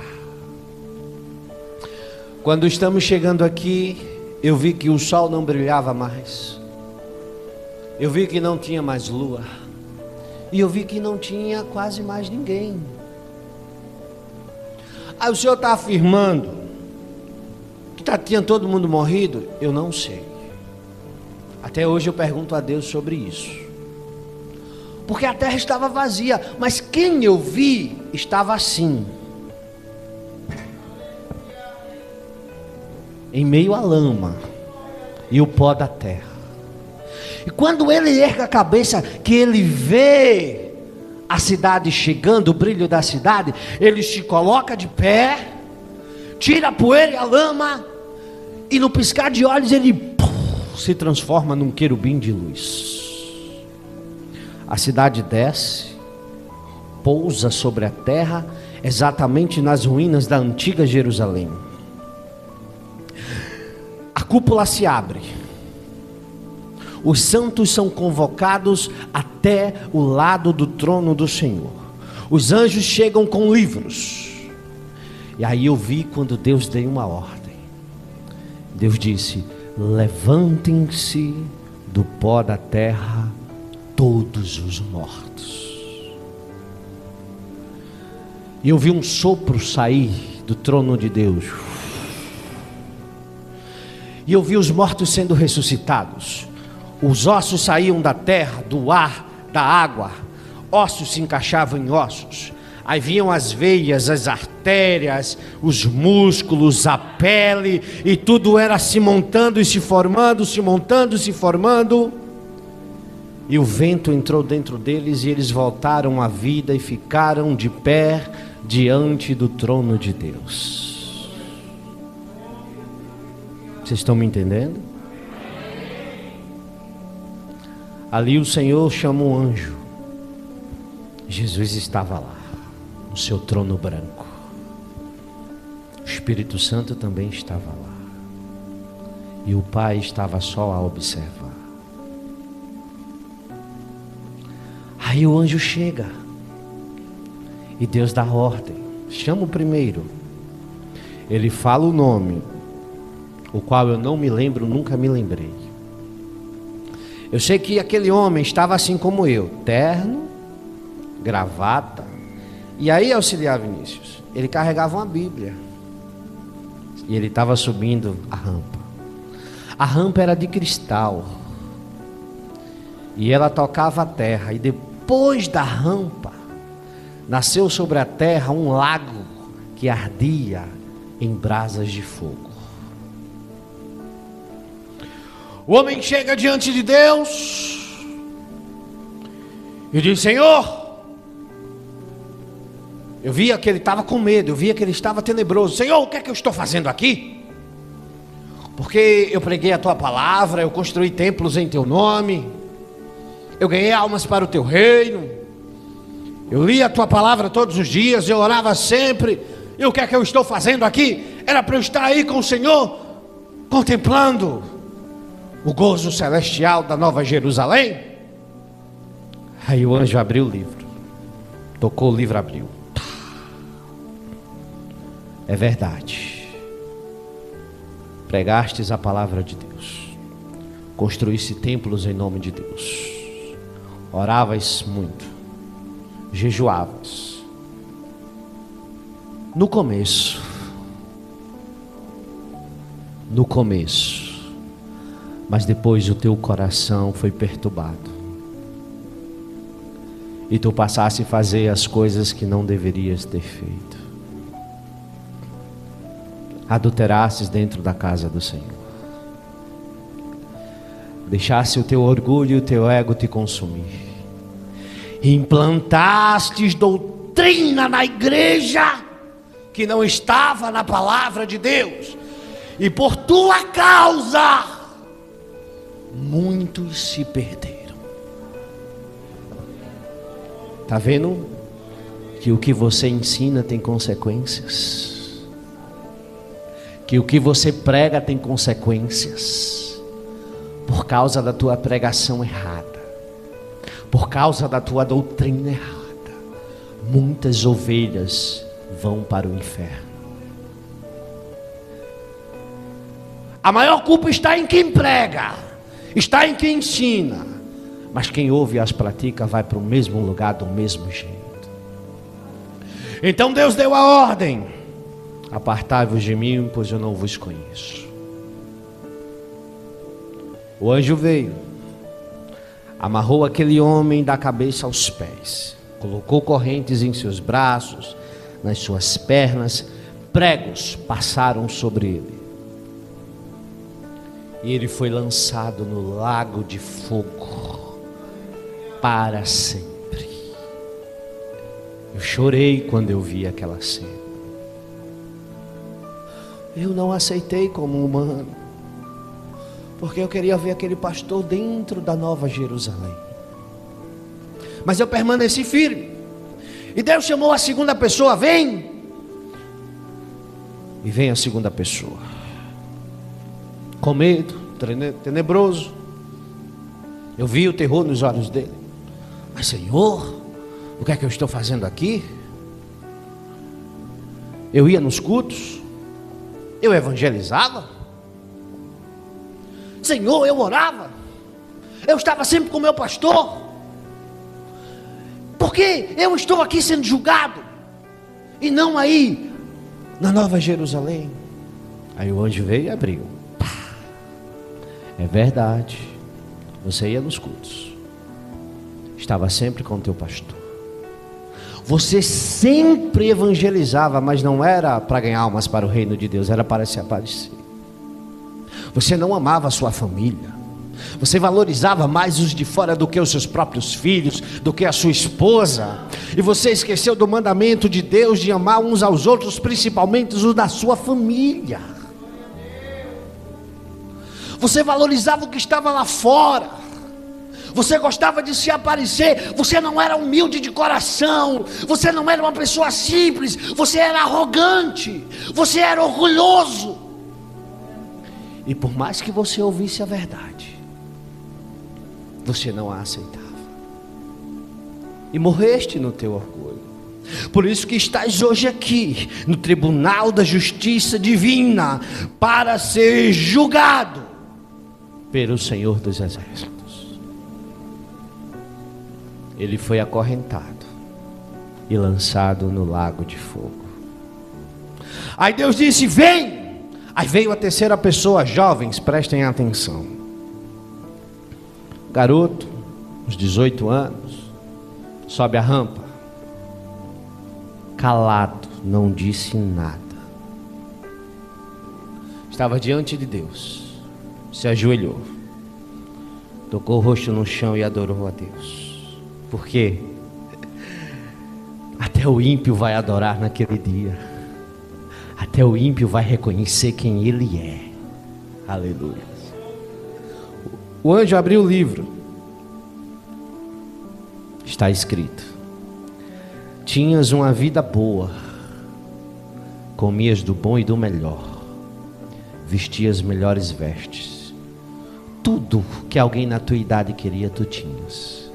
Quando estamos chegando aqui, eu vi que o sol não brilhava mais. Eu vi que não tinha mais lua. E eu vi que não tinha quase mais ninguém. Aí o senhor está afirmando que tinha todo mundo morrido? Eu não sei. Até hoje eu pergunto a Deus sobre isso. Porque a terra estava vazia, mas quem eu vi estava assim, em meio à lama e o pó da terra. E quando ele ergue a cabeça, que ele vê a cidade chegando, o brilho da cidade, ele se coloca de pé, tira a poeira e a lama, e no piscar de olhos ele se transforma num querubim de luz. A cidade desce, pousa sobre a terra, exatamente nas ruínas da antiga Jerusalém. A cúpula se abre. Os santos são convocados até o lado do trono do Senhor. Os anjos chegam com livros. E aí eu vi quando Deus deu uma ordem. Deus disse: levantem-se do pó da terra todos os mortos. E eu vi um sopro sair do trono de Deus. E eu vi os mortos sendo ressuscitados. Os ossos saíam da terra, do ar, da água. Ossos se encaixavam em ossos. Aí vinham as veias, as artérias, os músculos, a pele, e tudo era se montando e se formando, se montando e se formando. E o vento entrou dentro deles e eles voltaram à vida e ficaram de pé diante do trono de Deus. Vocês estão me entendendo? Ali o Senhor chama um anjo. Jesus estava lá, no seu trono branco. O Espírito Santo também estava lá. E o Pai estava só a observar. Aí o anjo chega. E Deus dá ordem. Chama o primeiro. Ele fala o nome, o qual eu não me lembro, nunca me lembrei. Eu sei que aquele homem estava assim como eu, terno, gravata. E aí, auxiliar Vinícius, ele carregava uma Bíblia. E ele estava subindo a rampa. A rampa era de cristal. E ela tocava a terra. E depois da rampa, nasceu sobre a terra um lago que ardia em brasas de fogo. O homem chega diante de Deus e diz: Senhor, eu via que ele estava com medo, eu via que ele estava tenebroso. Senhor, o que é que eu estou fazendo aqui? Porque eu preguei a tua palavra, eu construí templos em teu nome, eu ganhei almas para o teu reino, eu li a tua palavra todos os dias, eu orava sempre. E o que é que eu estou fazendo aqui? Era para eu estar aí com o Senhor, contemplando o gozo celestial da Nova Jerusalém. Aí o anjo abriu o livro, tocou o livro, abriu. É verdade, pregastes a palavra de Deus, construísse templos em nome de Deus, oravas muito, jejuavas. No começo, mas depois o teu coração foi perturbado, e tu passaste a fazer as coisas que não deverias ter feito. Adulterastes dentro da casa do Senhor. Deixaste o teu orgulho e o teu ego te consumir. Implantastes doutrina na igreja que não estava na palavra de Deus. E por tua causa, muitos se perderam. Está vendo que o que você ensina tem consequências? Que o que você prega tem consequências? Por causa da tua pregação errada, por causa da tua doutrina errada, muitas ovelhas vão para o inferno. A maior culpa está em quem prega, está em quem ensina, mas quem ouve e as pratica vai para o mesmo lugar do mesmo jeito. Então Deus deu a ordem: apartai-vos de mim, pois eu não vos conheço. O anjo veio, amarrou aquele homem da cabeça aos pés, colocou correntes em seus braços, nas suas pernas, pregos passaram sobre ele. E ele foi lançado no lago de fogo para sempre. Eu chorei quando eu vi aquela cena. Eu não aceitei como humano, porque eu queria ver aquele pastor dentro da Nova Jerusalém. Mas eu permaneci firme. E Deus chamou a segunda pessoa: vem. E vem a segunda pessoa, com medo, tenebroso. Eu vi o terror nos olhos dele. Mas Senhor, o que é que eu estou fazendo aqui? Eu ia nos cultos, eu evangelizava, Senhor, eu orava, eu estava sempre com o meu pastor. Por que eu estou aqui sendo julgado e não aí na Nova Jerusalém? Aí o anjo veio e abriu. É verdade, você ia nos cultos, estava sempre com o teu pastor, você sempre evangelizava, mas não era para ganhar almas para o reino de Deus, era para se aparecer. Você não amava a sua família, você valorizava mais os de fora do que os seus próprios filhos, do que a sua esposa, e você esqueceu do mandamento de Deus de amar uns aos outros, principalmente os da sua família. Você valorizava o que estava lá fora, você gostava de se aparecer, você não era humilde de coração, você não era uma pessoa simples, você era arrogante, você era orgulhoso. E por mais que você ouvisse a verdade, você não a aceitava, e morreste no teu orgulho. Por isso que estás hoje aqui, no tribunal da justiça divina, para ser julgado pelo Senhor dos Exércitos. Ele foi acorrentado e lançado no lago de fogo. Aí Deus disse: vem. Aí veio a terceira pessoa. Jovens, prestem atenção. Garoto, uns 18 anos, sobe a rampa, calado, não disse nada. Estava diante de Deus, se ajoelhou, tocou o rosto no chão e adorou a Deus. Por quê? Até o ímpio vai adorar naquele dia, até o ímpio vai reconhecer quem ele é. Aleluia. O anjo abriu o livro, está escrito: tinhas uma vida boa, comias do bom e do melhor, vestias melhores vestes, tudo que alguém na tua idade queria tu tinhas.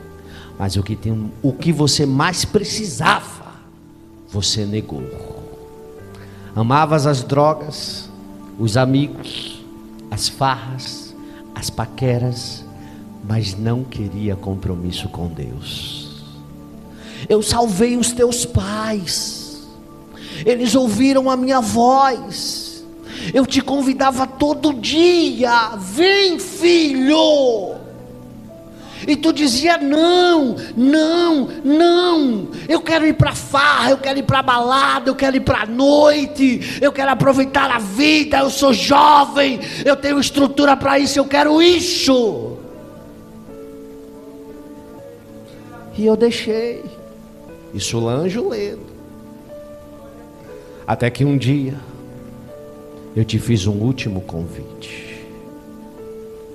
Mas o que você mais precisava, você negou. Amavas as drogas, os amigos, as farras, as paqueras, mas não queria compromisso com Deus. Eu salvei os teus pais, eles ouviram a minha voz, eu te convidava todo dia: vem filho. E tu dizia: não, não, não, eu quero ir para farra, eu quero ir para balada, eu quero ir para noite, eu quero aproveitar a vida, eu sou jovem, eu tenho estrutura para isso, eu quero isso. E eu deixei. Isso o anjo lendo. Até que um dia eu te fiz um último convite.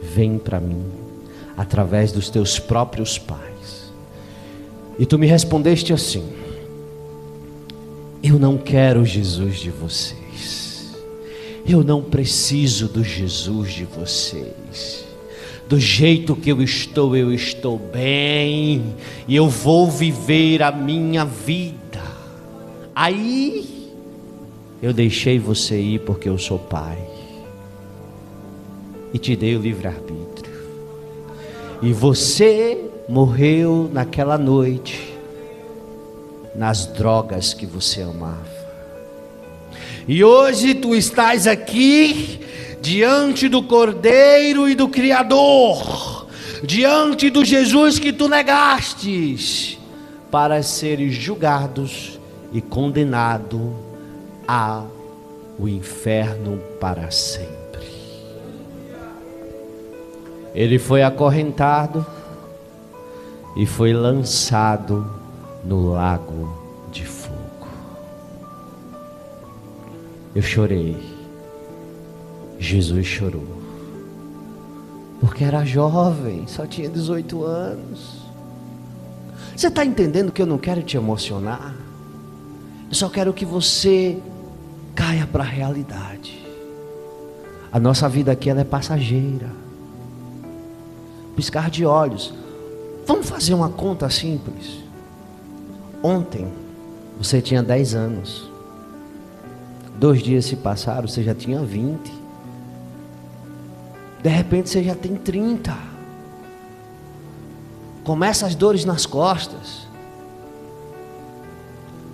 Vem para mim através dos teus próprios pais. E tu me respondeste assim: eu não quero o Jesus de vocês. Eu não preciso do Jesus de vocês. Do jeito que eu estou bem. E eu vou viver a minha vida. Aí eu deixei você ir porque eu sou pai. E te dei o livre-arbítrio. E você morreu naquela noite nas drogas que você amava. E hoje tu estás aqui diante do Cordeiro e do Criador, diante do Jesus que tu negastes, para seres julgados e condenado ao inferno para sempre. Ele foi acorrentado e foi lançado no lago de fogo. Eu chorei. Jesus chorou. Porque era jovem, só tinha 18 anos. Você está entendendo que eu não quero te emocionar? Eu só quero que você caia para a realidade. A nossa vida aqui ela é passageira. Piscar de olhos. Vamos fazer uma conta simples. Ontem você tinha 10 anos. 2 dias se passaram, você já tinha 20. De repente você já tem 30. Começa as dores nas costas.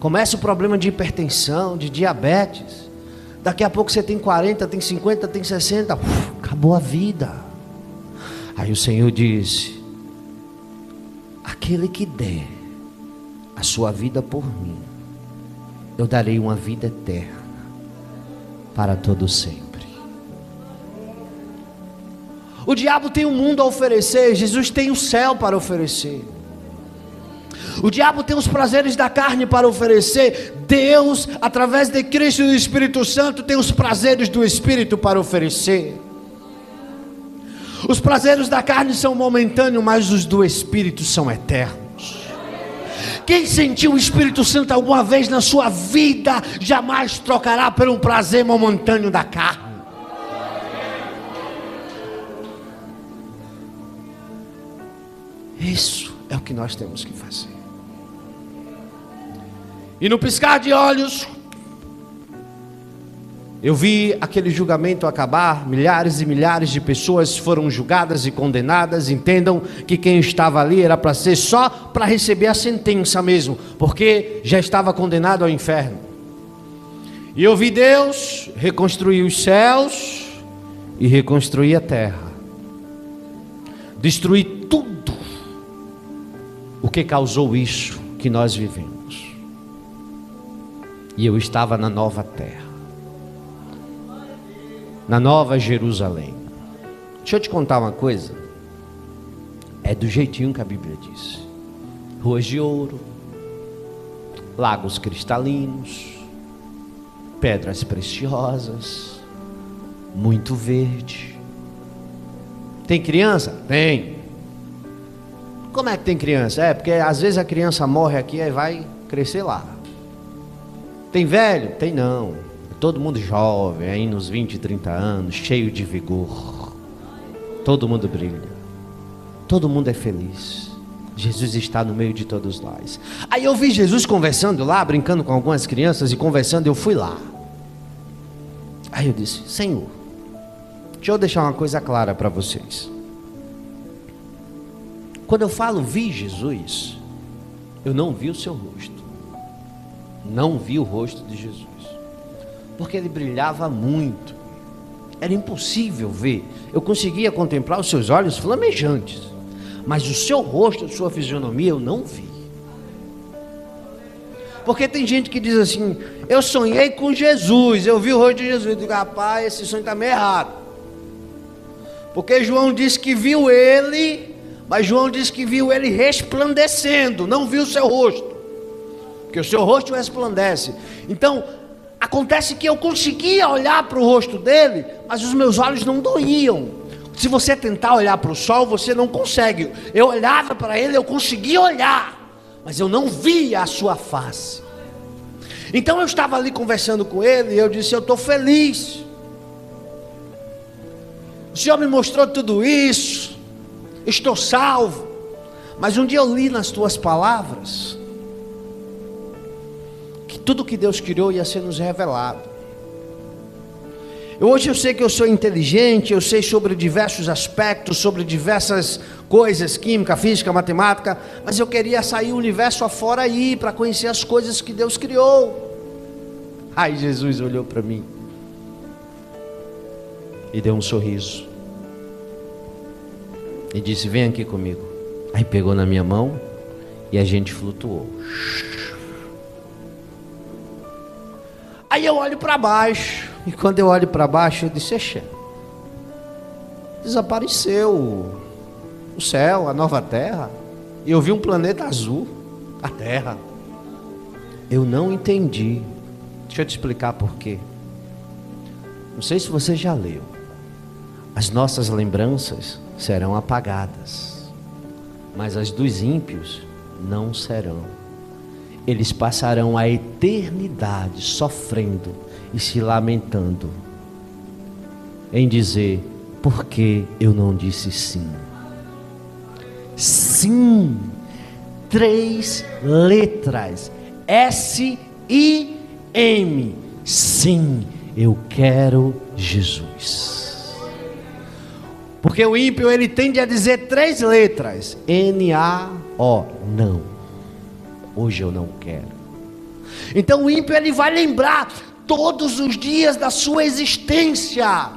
Começa o problema de hipertensão, de diabetes. Daqui a pouco você tem 40, tem 50, tem 60. Acabou a vida. Aí o Senhor diz: aquele que der a sua vida por mim, eu darei uma vida eterna para todo sempre. O diabo tem o mundo a oferecer, Jesus tem o céu para oferecer. O diabo tem os prazeres da carne para oferecer. Deus, através de Cristo e do Espírito Santo, tem os prazeres do Espírito para oferecer. Os prazeres da carne são momentâneos, mas os do Espírito são eternos. Quem sentiu o Espírito Santo alguma vez na sua vida, jamais trocará por um prazer momentâneo da carne. Isso é o que nós temos que fazer. E no piscar de olhos, eu vi aquele julgamento acabar. Milhares e milhares de pessoas foram julgadas e condenadas. Entendam que quem estava ali era para ser só para receber a sentença mesmo, porque já estava condenado ao inferno. E eu vi Deus reconstruir os céus e reconstruir a terra, destruir tudo o que causou isso que nós vivemos. E eu estava na nova terra, na nova Jerusalém. Deixa eu te contar uma coisa. É do jeitinho que a Bíblia diz: ruas de ouro, lagos cristalinos, pedras preciosas, muito verde. Tem criança? Tem. Como é que tem criança? É porque às vezes a criança morre aqui e vai crescer lá. Tem velho? Tem não. Todo mundo jovem, aí nos 20, 30 anos, cheio de vigor. Todo mundo brilha. Todo mundo é feliz. Jesus está no meio de todos nós. Aí eu vi Jesus conversando lá, brincando com algumas crianças e conversando, eu fui lá. Aí eu disse: Senhor, deixa eu deixar uma coisa clara para vocês. Quando eu falo vi Jesus, eu não vi o seu rosto. Não vi o rosto de Jesus, porque ele brilhava muito. Era impossível ver. Eu conseguia contemplar os seus olhos flamejantes, mas o seu rosto, a sua fisionomia, eu não vi. Porque tem gente que diz assim: eu sonhei com Jesus, eu vi o rosto de Jesus. Eu digo: rapaz, esse sonho está meio errado. Porque João disse que viu ele, mas João disse que viu ele resplandecendo, não viu o seu rosto, porque o seu rosto resplandece. Então, Acontece que eu conseguia olhar para o rosto dele, mas os meus olhos não doíam. Se você tentar olhar para o sol, você não consegue. Eu olhava para ele, eu conseguia olhar, mas eu não via a sua face. Então eu estava ali conversando com ele e eu disse: eu estou feliz. O Senhor me mostrou tudo isso, estou salvo. Mas um dia eu li nas tuas palavras que tudo que Deus criou ia ser nos revelado. Hoje eu sei que eu sou inteligente, eu sei sobre diversos aspectos, sobre diversas coisas, química, física, matemática, mas eu queria sair o universo afora aí, para conhecer as coisas que Deus criou. Aí Jesus olhou para mim e deu um sorriso e disse: vem aqui comigo. Aí pegou na minha mão e a gente flutuou. Aí eu olho para baixo, e quando eu olho para baixo eu disse: Exa, desapareceu o céu, a nova terra, e eu vi um planeta azul, a terra. Eu não entendi. Deixa eu te explicar por quê. Não sei se você já leu. As nossas lembranças serão apagadas, mas as dos ímpios não serão. Eles passarão a eternidade sofrendo e se lamentando, em dizer: por que eu não disse sim? Sim, 3 letras, S-I-M, sim, eu quero Jesus. Porque o ímpio, ele tende a dizer 3 letras, N-A-O, não, hoje eu não quero. Então o ímpio, ele vai lembrar todos os dias da sua existência: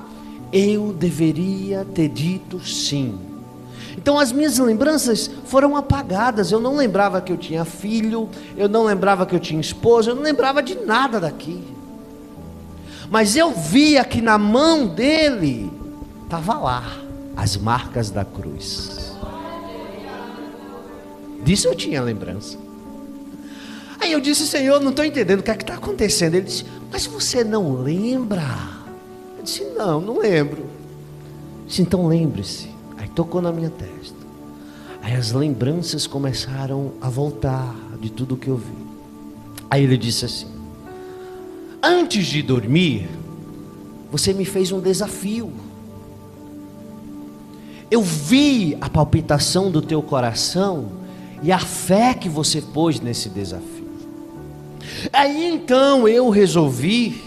eu deveria ter dito sim. Então as minhas lembranças foram apagadas. Eu não lembrava que eu tinha filho, eu não lembrava que eu tinha esposa, eu não lembrava de nada daqui. Mas eu via que na mão dele estava lá as marcas da cruz. Disso eu tinha lembrança. Aí eu disse: Senhor, não estou entendendo o que é que está acontecendo. Ele disse: mas você não lembra? Eu disse: não lembro. Ele disse: então lembre-se. Aí tocou na minha testa. Aí as lembranças começaram a voltar de tudo que eu vi. Aí ele disse assim: antes de dormir, você me fez um desafio. Eu vi a palpitação do teu coração e a fé que você pôs nesse desafio. Aí então eu resolvi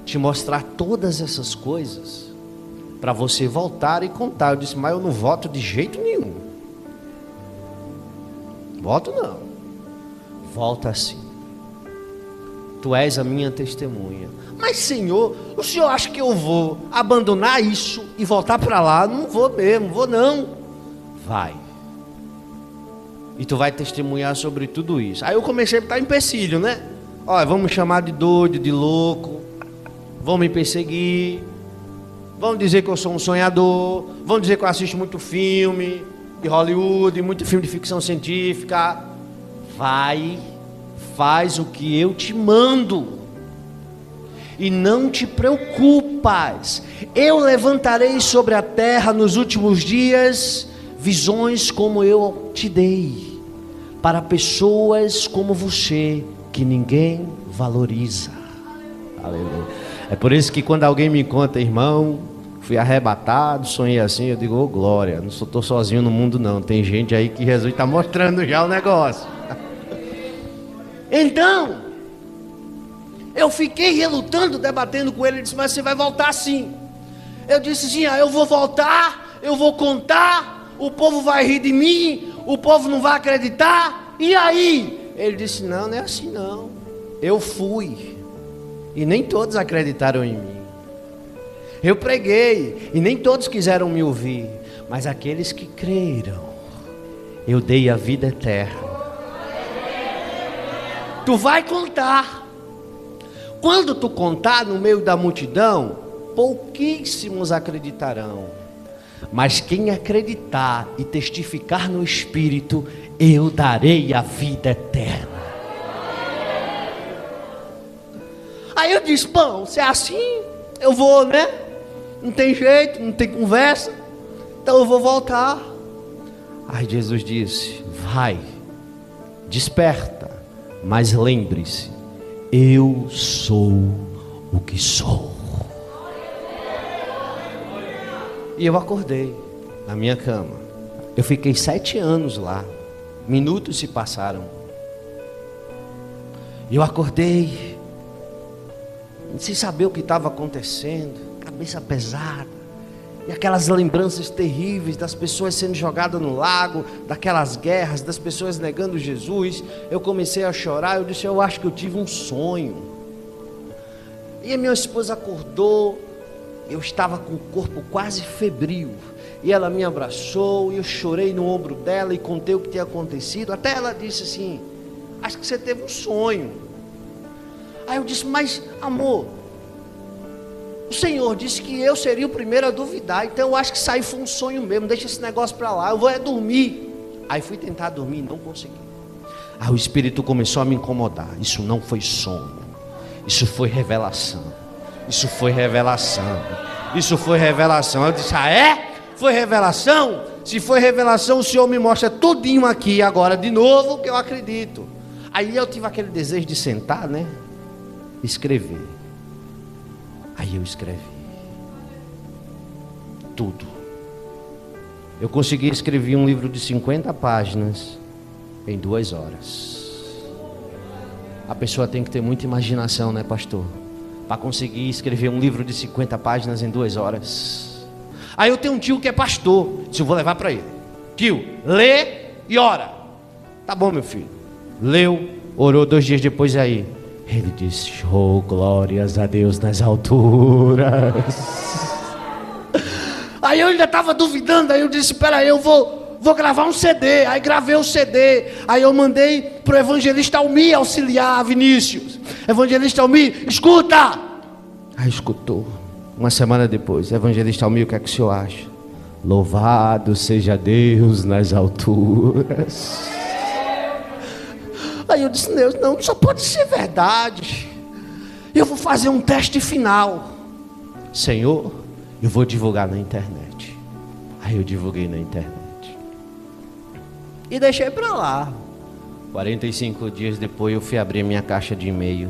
te mostrar todas essas coisas para você voltar e contar. Eu disse: mas eu não volto de jeito nenhum. Volto não. Volta sim. Tu és a minha testemunha. Mas Senhor, o Senhor acha que eu vou abandonar isso e voltar para lá? Não vou mesmo, vou não. Vai. E tu vai testemunhar sobre tudo isso. Aí eu comecei a botar empecilho, né? Olha, vão me chamar de doido, de louco, vão me perseguir, vão dizer que eu sou um sonhador, vão dizer que eu assisto muito filme de Hollywood, muito filme de ficção científica. Vai, faz o que eu te mando e não te preocupas. Eu levantarei sobre a terra nos últimos dias visões como eu te dei, para pessoas como você, que ninguém valoriza. Aleluia. É por isso que quando alguém me conta: irmão, fui arrebatado, sonhei assim, eu digo: ô glória, não estou sozinho no mundo não, tem gente aí que Jesus está mostrando já o negócio. Então eu fiquei relutando, debatendo com ele. Ele disse: mas você vai voltar sim. Eu disse: sim, eu vou voltar, eu vou contar, o povo vai rir de mim, o povo não vai acreditar, e aí? Ele disse: não é assim não. Eu fui e nem todos acreditaram em mim. Eu preguei e nem todos quiseram me ouvir, mas aqueles que creram, eu dei a vida eterna. Tu vai contar. Quando tu contar no meio da multidão, pouquíssimos acreditarão, mas quem acreditar e testificar no Espírito, eu darei a vida eterna. disse, bom, se é assim, eu vou, né? Não tem jeito, não tem conversa, então eu vou voltar. Aí Jesus disse, vai, desperta, mas lembre-se, eu sou o que sou. E eu acordei na minha cama. Eu fiquei 7 anos lá. Minutos se passaram. Eu acordei, sem saber o que estava acontecendo, cabeça pesada, e aquelas lembranças terríveis das pessoas sendo jogadas no lago, daquelas guerras, das pessoas negando Jesus. Eu comecei a chorar, eu disse, eu acho que eu tive um sonho. E a minha esposa acordou, eu estava com o corpo quase febril, e ela me abraçou, e eu chorei no ombro dela e contei o que tinha acontecido. Até ela disse assim, acho que você teve um sonho. Aí eu disse, mas amor, o Senhor disse que eu seria o primeiro a duvidar, então eu acho que isso aí foi um sonho mesmo, deixa esse negócio para lá, eu vou dormir. Aí fui tentar dormir, não consegui. Aí o Espírito começou a me incomodar, isso não foi sonho, isso foi revelação, isso foi revelação, isso foi revelação. Eu disse, ah é? Foi revelação? Se foi revelação, o Senhor me mostra tudinho aqui agora de novo, que eu acredito. Aí eu tive aquele desejo de sentar, né? Escrever. Aí eu escrevi tudo. Eu consegui escrever um livro de 50 páginas em 2 horas. A pessoa tem que ter muita imaginação, né, pastor? Para conseguir escrever um livro de 50 páginas em 2 horas. Aí eu tenho um tio que é pastor, disse, eu vou levar para ele. Tio, lê e ora. Tá bom, meu filho. Leu, orou 2 dias depois aí. Ele disse, oh, glórias a Deus nas alturas. Aí eu ainda estava duvidando, aí eu disse, espera aí, eu vou gravar um CD. Aí gravei o CD, aí eu mandei para o evangelista Almi auxiliar Vinícius. Evangelista Almi, escuta! Aí escutou. Uma semana depois, evangelista Almi, o que é que o senhor acha? Louvado seja Deus nas alturas. Aí eu disse, Deus, não, só pode ser verdade. Eu vou fazer um teste final. Senhor, eu vou divulgar na internet. Aí eu divulguei na internet. E deixei para lá. 45 dias depois eu fui abrir minha caixa de e-mail.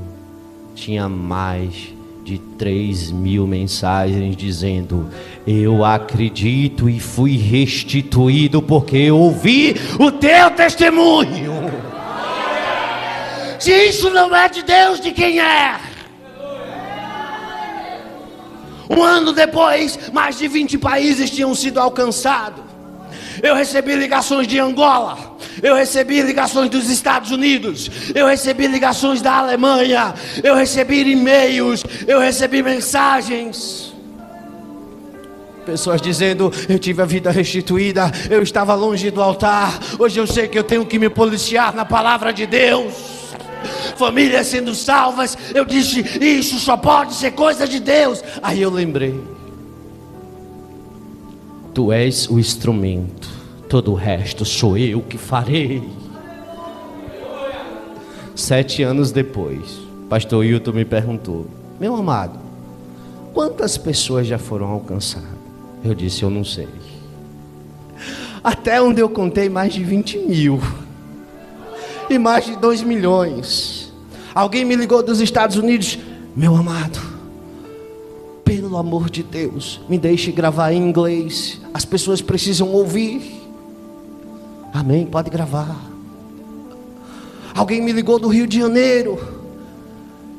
Tinha mais de 3.000 mensagens dizendo, eu acredito e fui restituído porque eu ouvi o teu testemunho. Se isso não é de Deus, de quem é? 1 ano depois, mais de 20 países tinham sido alcançados. Eu recebi ligações de Angola, eu recebi ligações dos Estados Unidos, eu recebi ligações da Alemanha, eu recebi e-mails, eu recebi mensagens. Pessoas dizendo, eu tive a vida restituída, eu estava longe do altar, hoje eu sei que eu tenho que me policiar na palavra de Deus. Famílias sendo salvas. Eu disse, isso só pode ser coisa de Deus. Aí eu lembrei, tu és o instrumento, todo o resto sou eu que farei. 7 anos depois, pastor Hilton me perguntou, meu amado, quantas pessoas já foram alcançadas? Eu disse, eu não sei. Até onde eu contei, mais de 20.000 e mais de 2 milhões. Alguém me ligou dos Estados Unidos, meu amado, pelo amor de Deus, me deixe gravar em inglês, as pessoas precisam ouvir. Amém, pode gravar. Alguém me ligou do Rio de Janeiro,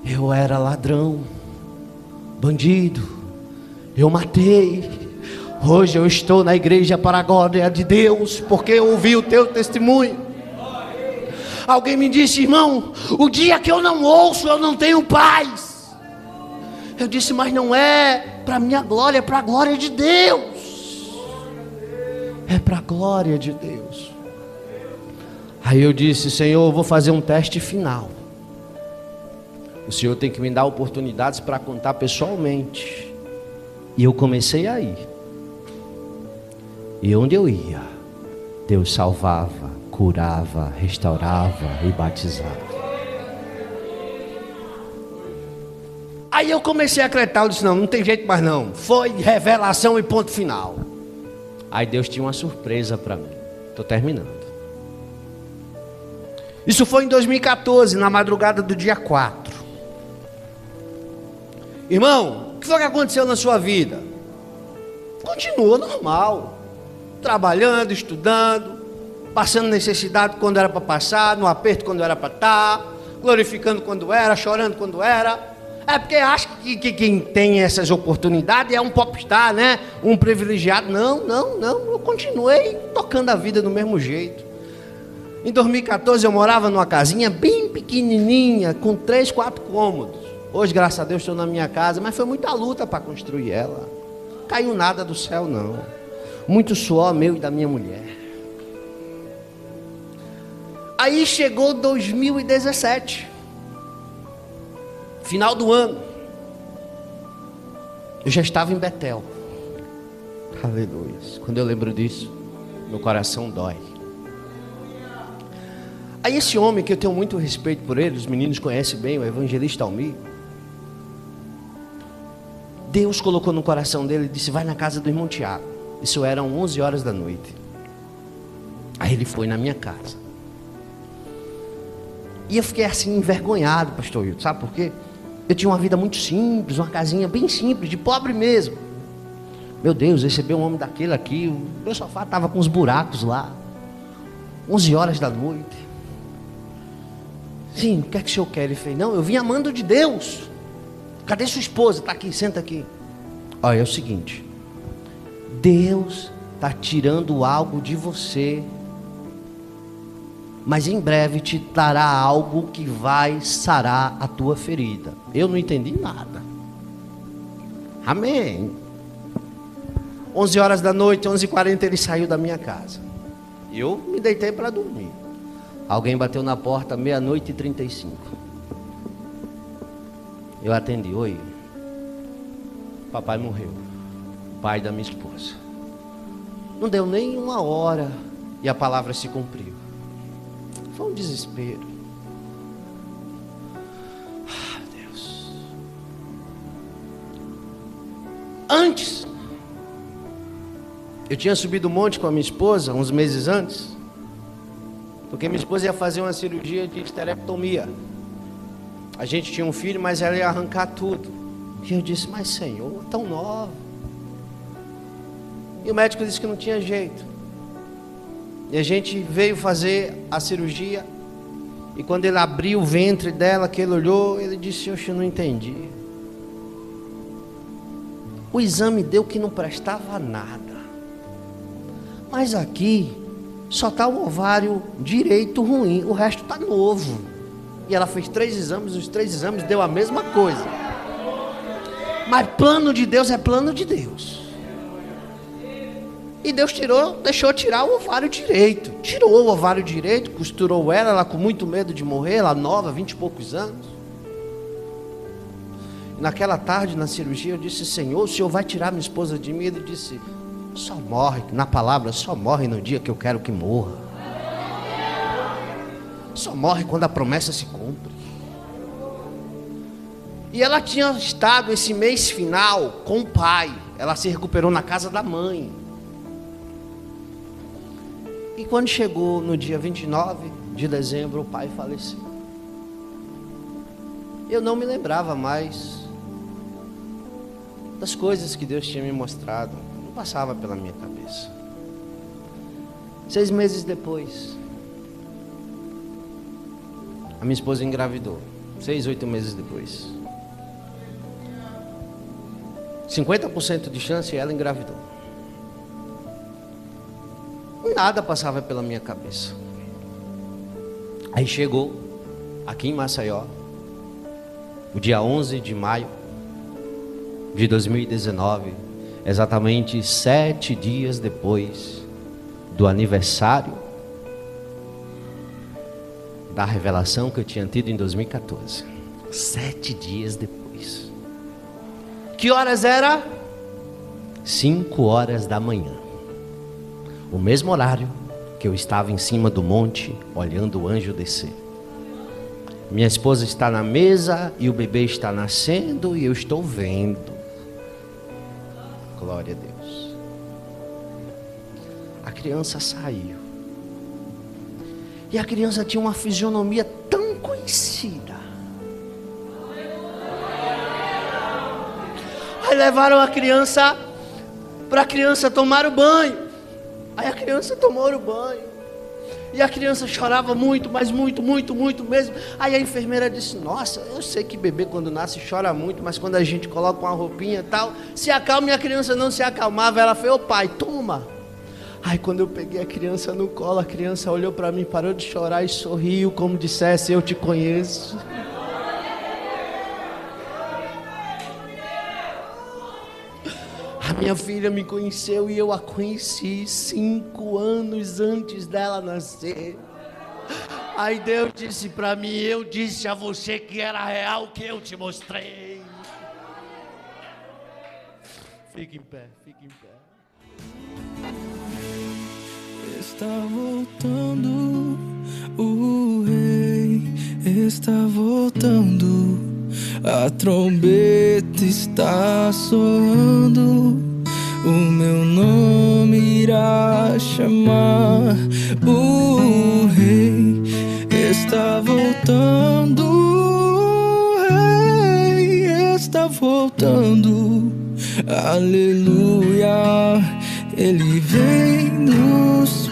eu era ladrão, bandido, eu matei, hoje eu estou na igreja para a glória de Deus, porque eu ouvi o teu testemunho. Alguém me disse, irmão, o dia que eu não ouço, eu não tenho paz. Eu disse, mas não é para minha glória, é para a glória de Deus. É para a glória de Deus. Aí eu disse, Senhor, eu vou fazer um teste final. O Senhor tem que me dar oportunidades para contar pessoalmente. E eu comecei a ir. E onde eu ia, Deus salvava, curava, restaurava e batizava. Aí eu comecei a acreditar, eu disse, não tem jeito mais não. Foi revelação e ponto final. Aí Deus tinha uma surpresa para mim. Estou terminando. Isso foi em 2014, na madrugada do dia 4. Irmão, o que foi que aconteceu na sua vida? Continuou normal. Trabalhando, estudando, passando necessidade quando era para passar, no aperto quando era para estar, glorificando quando era, chorando quando era. É porque acha que quem tem essas oportunidades é um popstar, né? Um privilegiado. Não. Eu continuei tocando a vida do mesmo jeito. Em 2014 eu morava numa casinha bem pequenininha, com 3, 4 cômodos. Hoje, graças a Deus, estou na minha casa, mas foi muita luta para construir ela. Caiu nada do céu, não. Muito suor meu e da minha mulher. Aí chegou 2017. Final do ano. Eu já estava em Betel. Aleluia. Quando eu lembro disso, meu coração dói. Aí esse homem, que eu tenho muito respeito por ele, os meninos conhecem bem, o evangelista Almir, Deus colocou no coração dele e disse, vai na casa do irmão Tiago. Isso eram 11 horas da noite. Aí ele foi na minha casa. E eu fiquei assim envergonhado, pastor Hilton, sabe por quê? Eu tinha uma vida muito simples, uma casinha bem simples, de pobre mesmo. Meu Deus, receber um homem daquele aqui, o meu sofá estava com uns buracos lá. 11 horas da noite. Sim, o que é que o senhor quer? Ele fez, não, eu vim amando de Deus. Cadê sua esposa? Está aqui, senta aqui. Olha, é o seguinte, Deus está tirando algo de você, mas em breve te dará algo que vai sarar a tua ferida. Eu não entendi nada. Amém. 11 horas da noite, 11h40, ele saiu da minha casa. Eu me deitei para dormir. Alguém bateu na porta, 00:35. Eu atendi, oi. Papai morreu. Pai da minha esposa. Não deu nem 1 hora e a palavra se cumpriu. Foi um desespero. Ah, Deus. Antes, eu tinha subido o monte com a minha esposa, uns meses antes, porque minha esposa ia fazer uma cirurgia de esterectomia. A gente tinha um filho, mas ela ia arrancar tudo. E eu disse, mas Senhor, tão nova. E o médico disse que não tinha jeito. E a gente veio fazer a cirurgia. E quando ele abriu o ventre dela, que ele olhou, ele disse, eu não entendi. O exame deu que não prestava nada. Mas aqui só está o ovário direito ruim, o resto está novo. E ela fez 3 exames, os 3 exames deu a mesma coisa. Mas plano de Deus é plano de Deus. E Deus deixou tirar o ovário direito. Tirou o ovário direito, costurou ela com muito medo de morrer, ela nova, 20 e poucos anos. E naquela tarde, na cirurgia, eu disse, Senhor, o Senhor vai tirar minha esposa de mim? Ele disse, só morre, na palavra, só morre no dia que eu quero que morra. Só morre quando a promessa se cumpre. E ela tinha estado esse mês final com o pai. Ela se recuperou na casa da mãe. E quando chegou no dia 29 de dezembro, o pai faleceu. Eu não me lembrava mais das coisas que Deus tinha me mostrado. Não passava pela minha cabeça. 6 meses depois, a minha esposa engravidou. 6, 8 meses depois. 50% de chance e ela engravidou. Nada passava pela minha cabeça. Aí chegou aqui em Maceió, o dia 11 de maio de 2019, exatamente 7 dias depois do aniversário da revelação que eu tinha tido em 2014. 7 dias depois. Que horas era? 5 horas da manhã. O mesmo horário que eu estava em cima do monte, olhando o anjo descer. Minha esposa está na mesa e o bebê está nascendo e eu estou vendo. Glória a Deus. A criança saiu. E a criança tinha uma fisionomia tão conhecida. Aí levaram a criança para a criança tomar o banho. Aí a criança tomou o banho. E a criança chorava muito, mas muito mesmo. Aí a enfermeira disse: nossa, eu sei que bebê quando nasce chora muito, mas quando a gente coloca uma roupinha e tal, se acalma. E a criança não se acalmava. Ela falou: ô pai, toma. Aí quando eu peguei a criança no colo, a criança olhou para mim, parou de chorar e sorriu, como dissesse: eu te conheço. A minha filha me conheceu e eu a conheci 5 anos antes dela nascer. Aí Deus disse para mim: eu disse a você que era real o que eu te mostrei. Fique em pé, fique em pé. Está voltando, o rei está voltando, a trombeta está soando, o meu nome irá chamar. O rei está voltando, o rei está voltando, aleluia, ele vem nos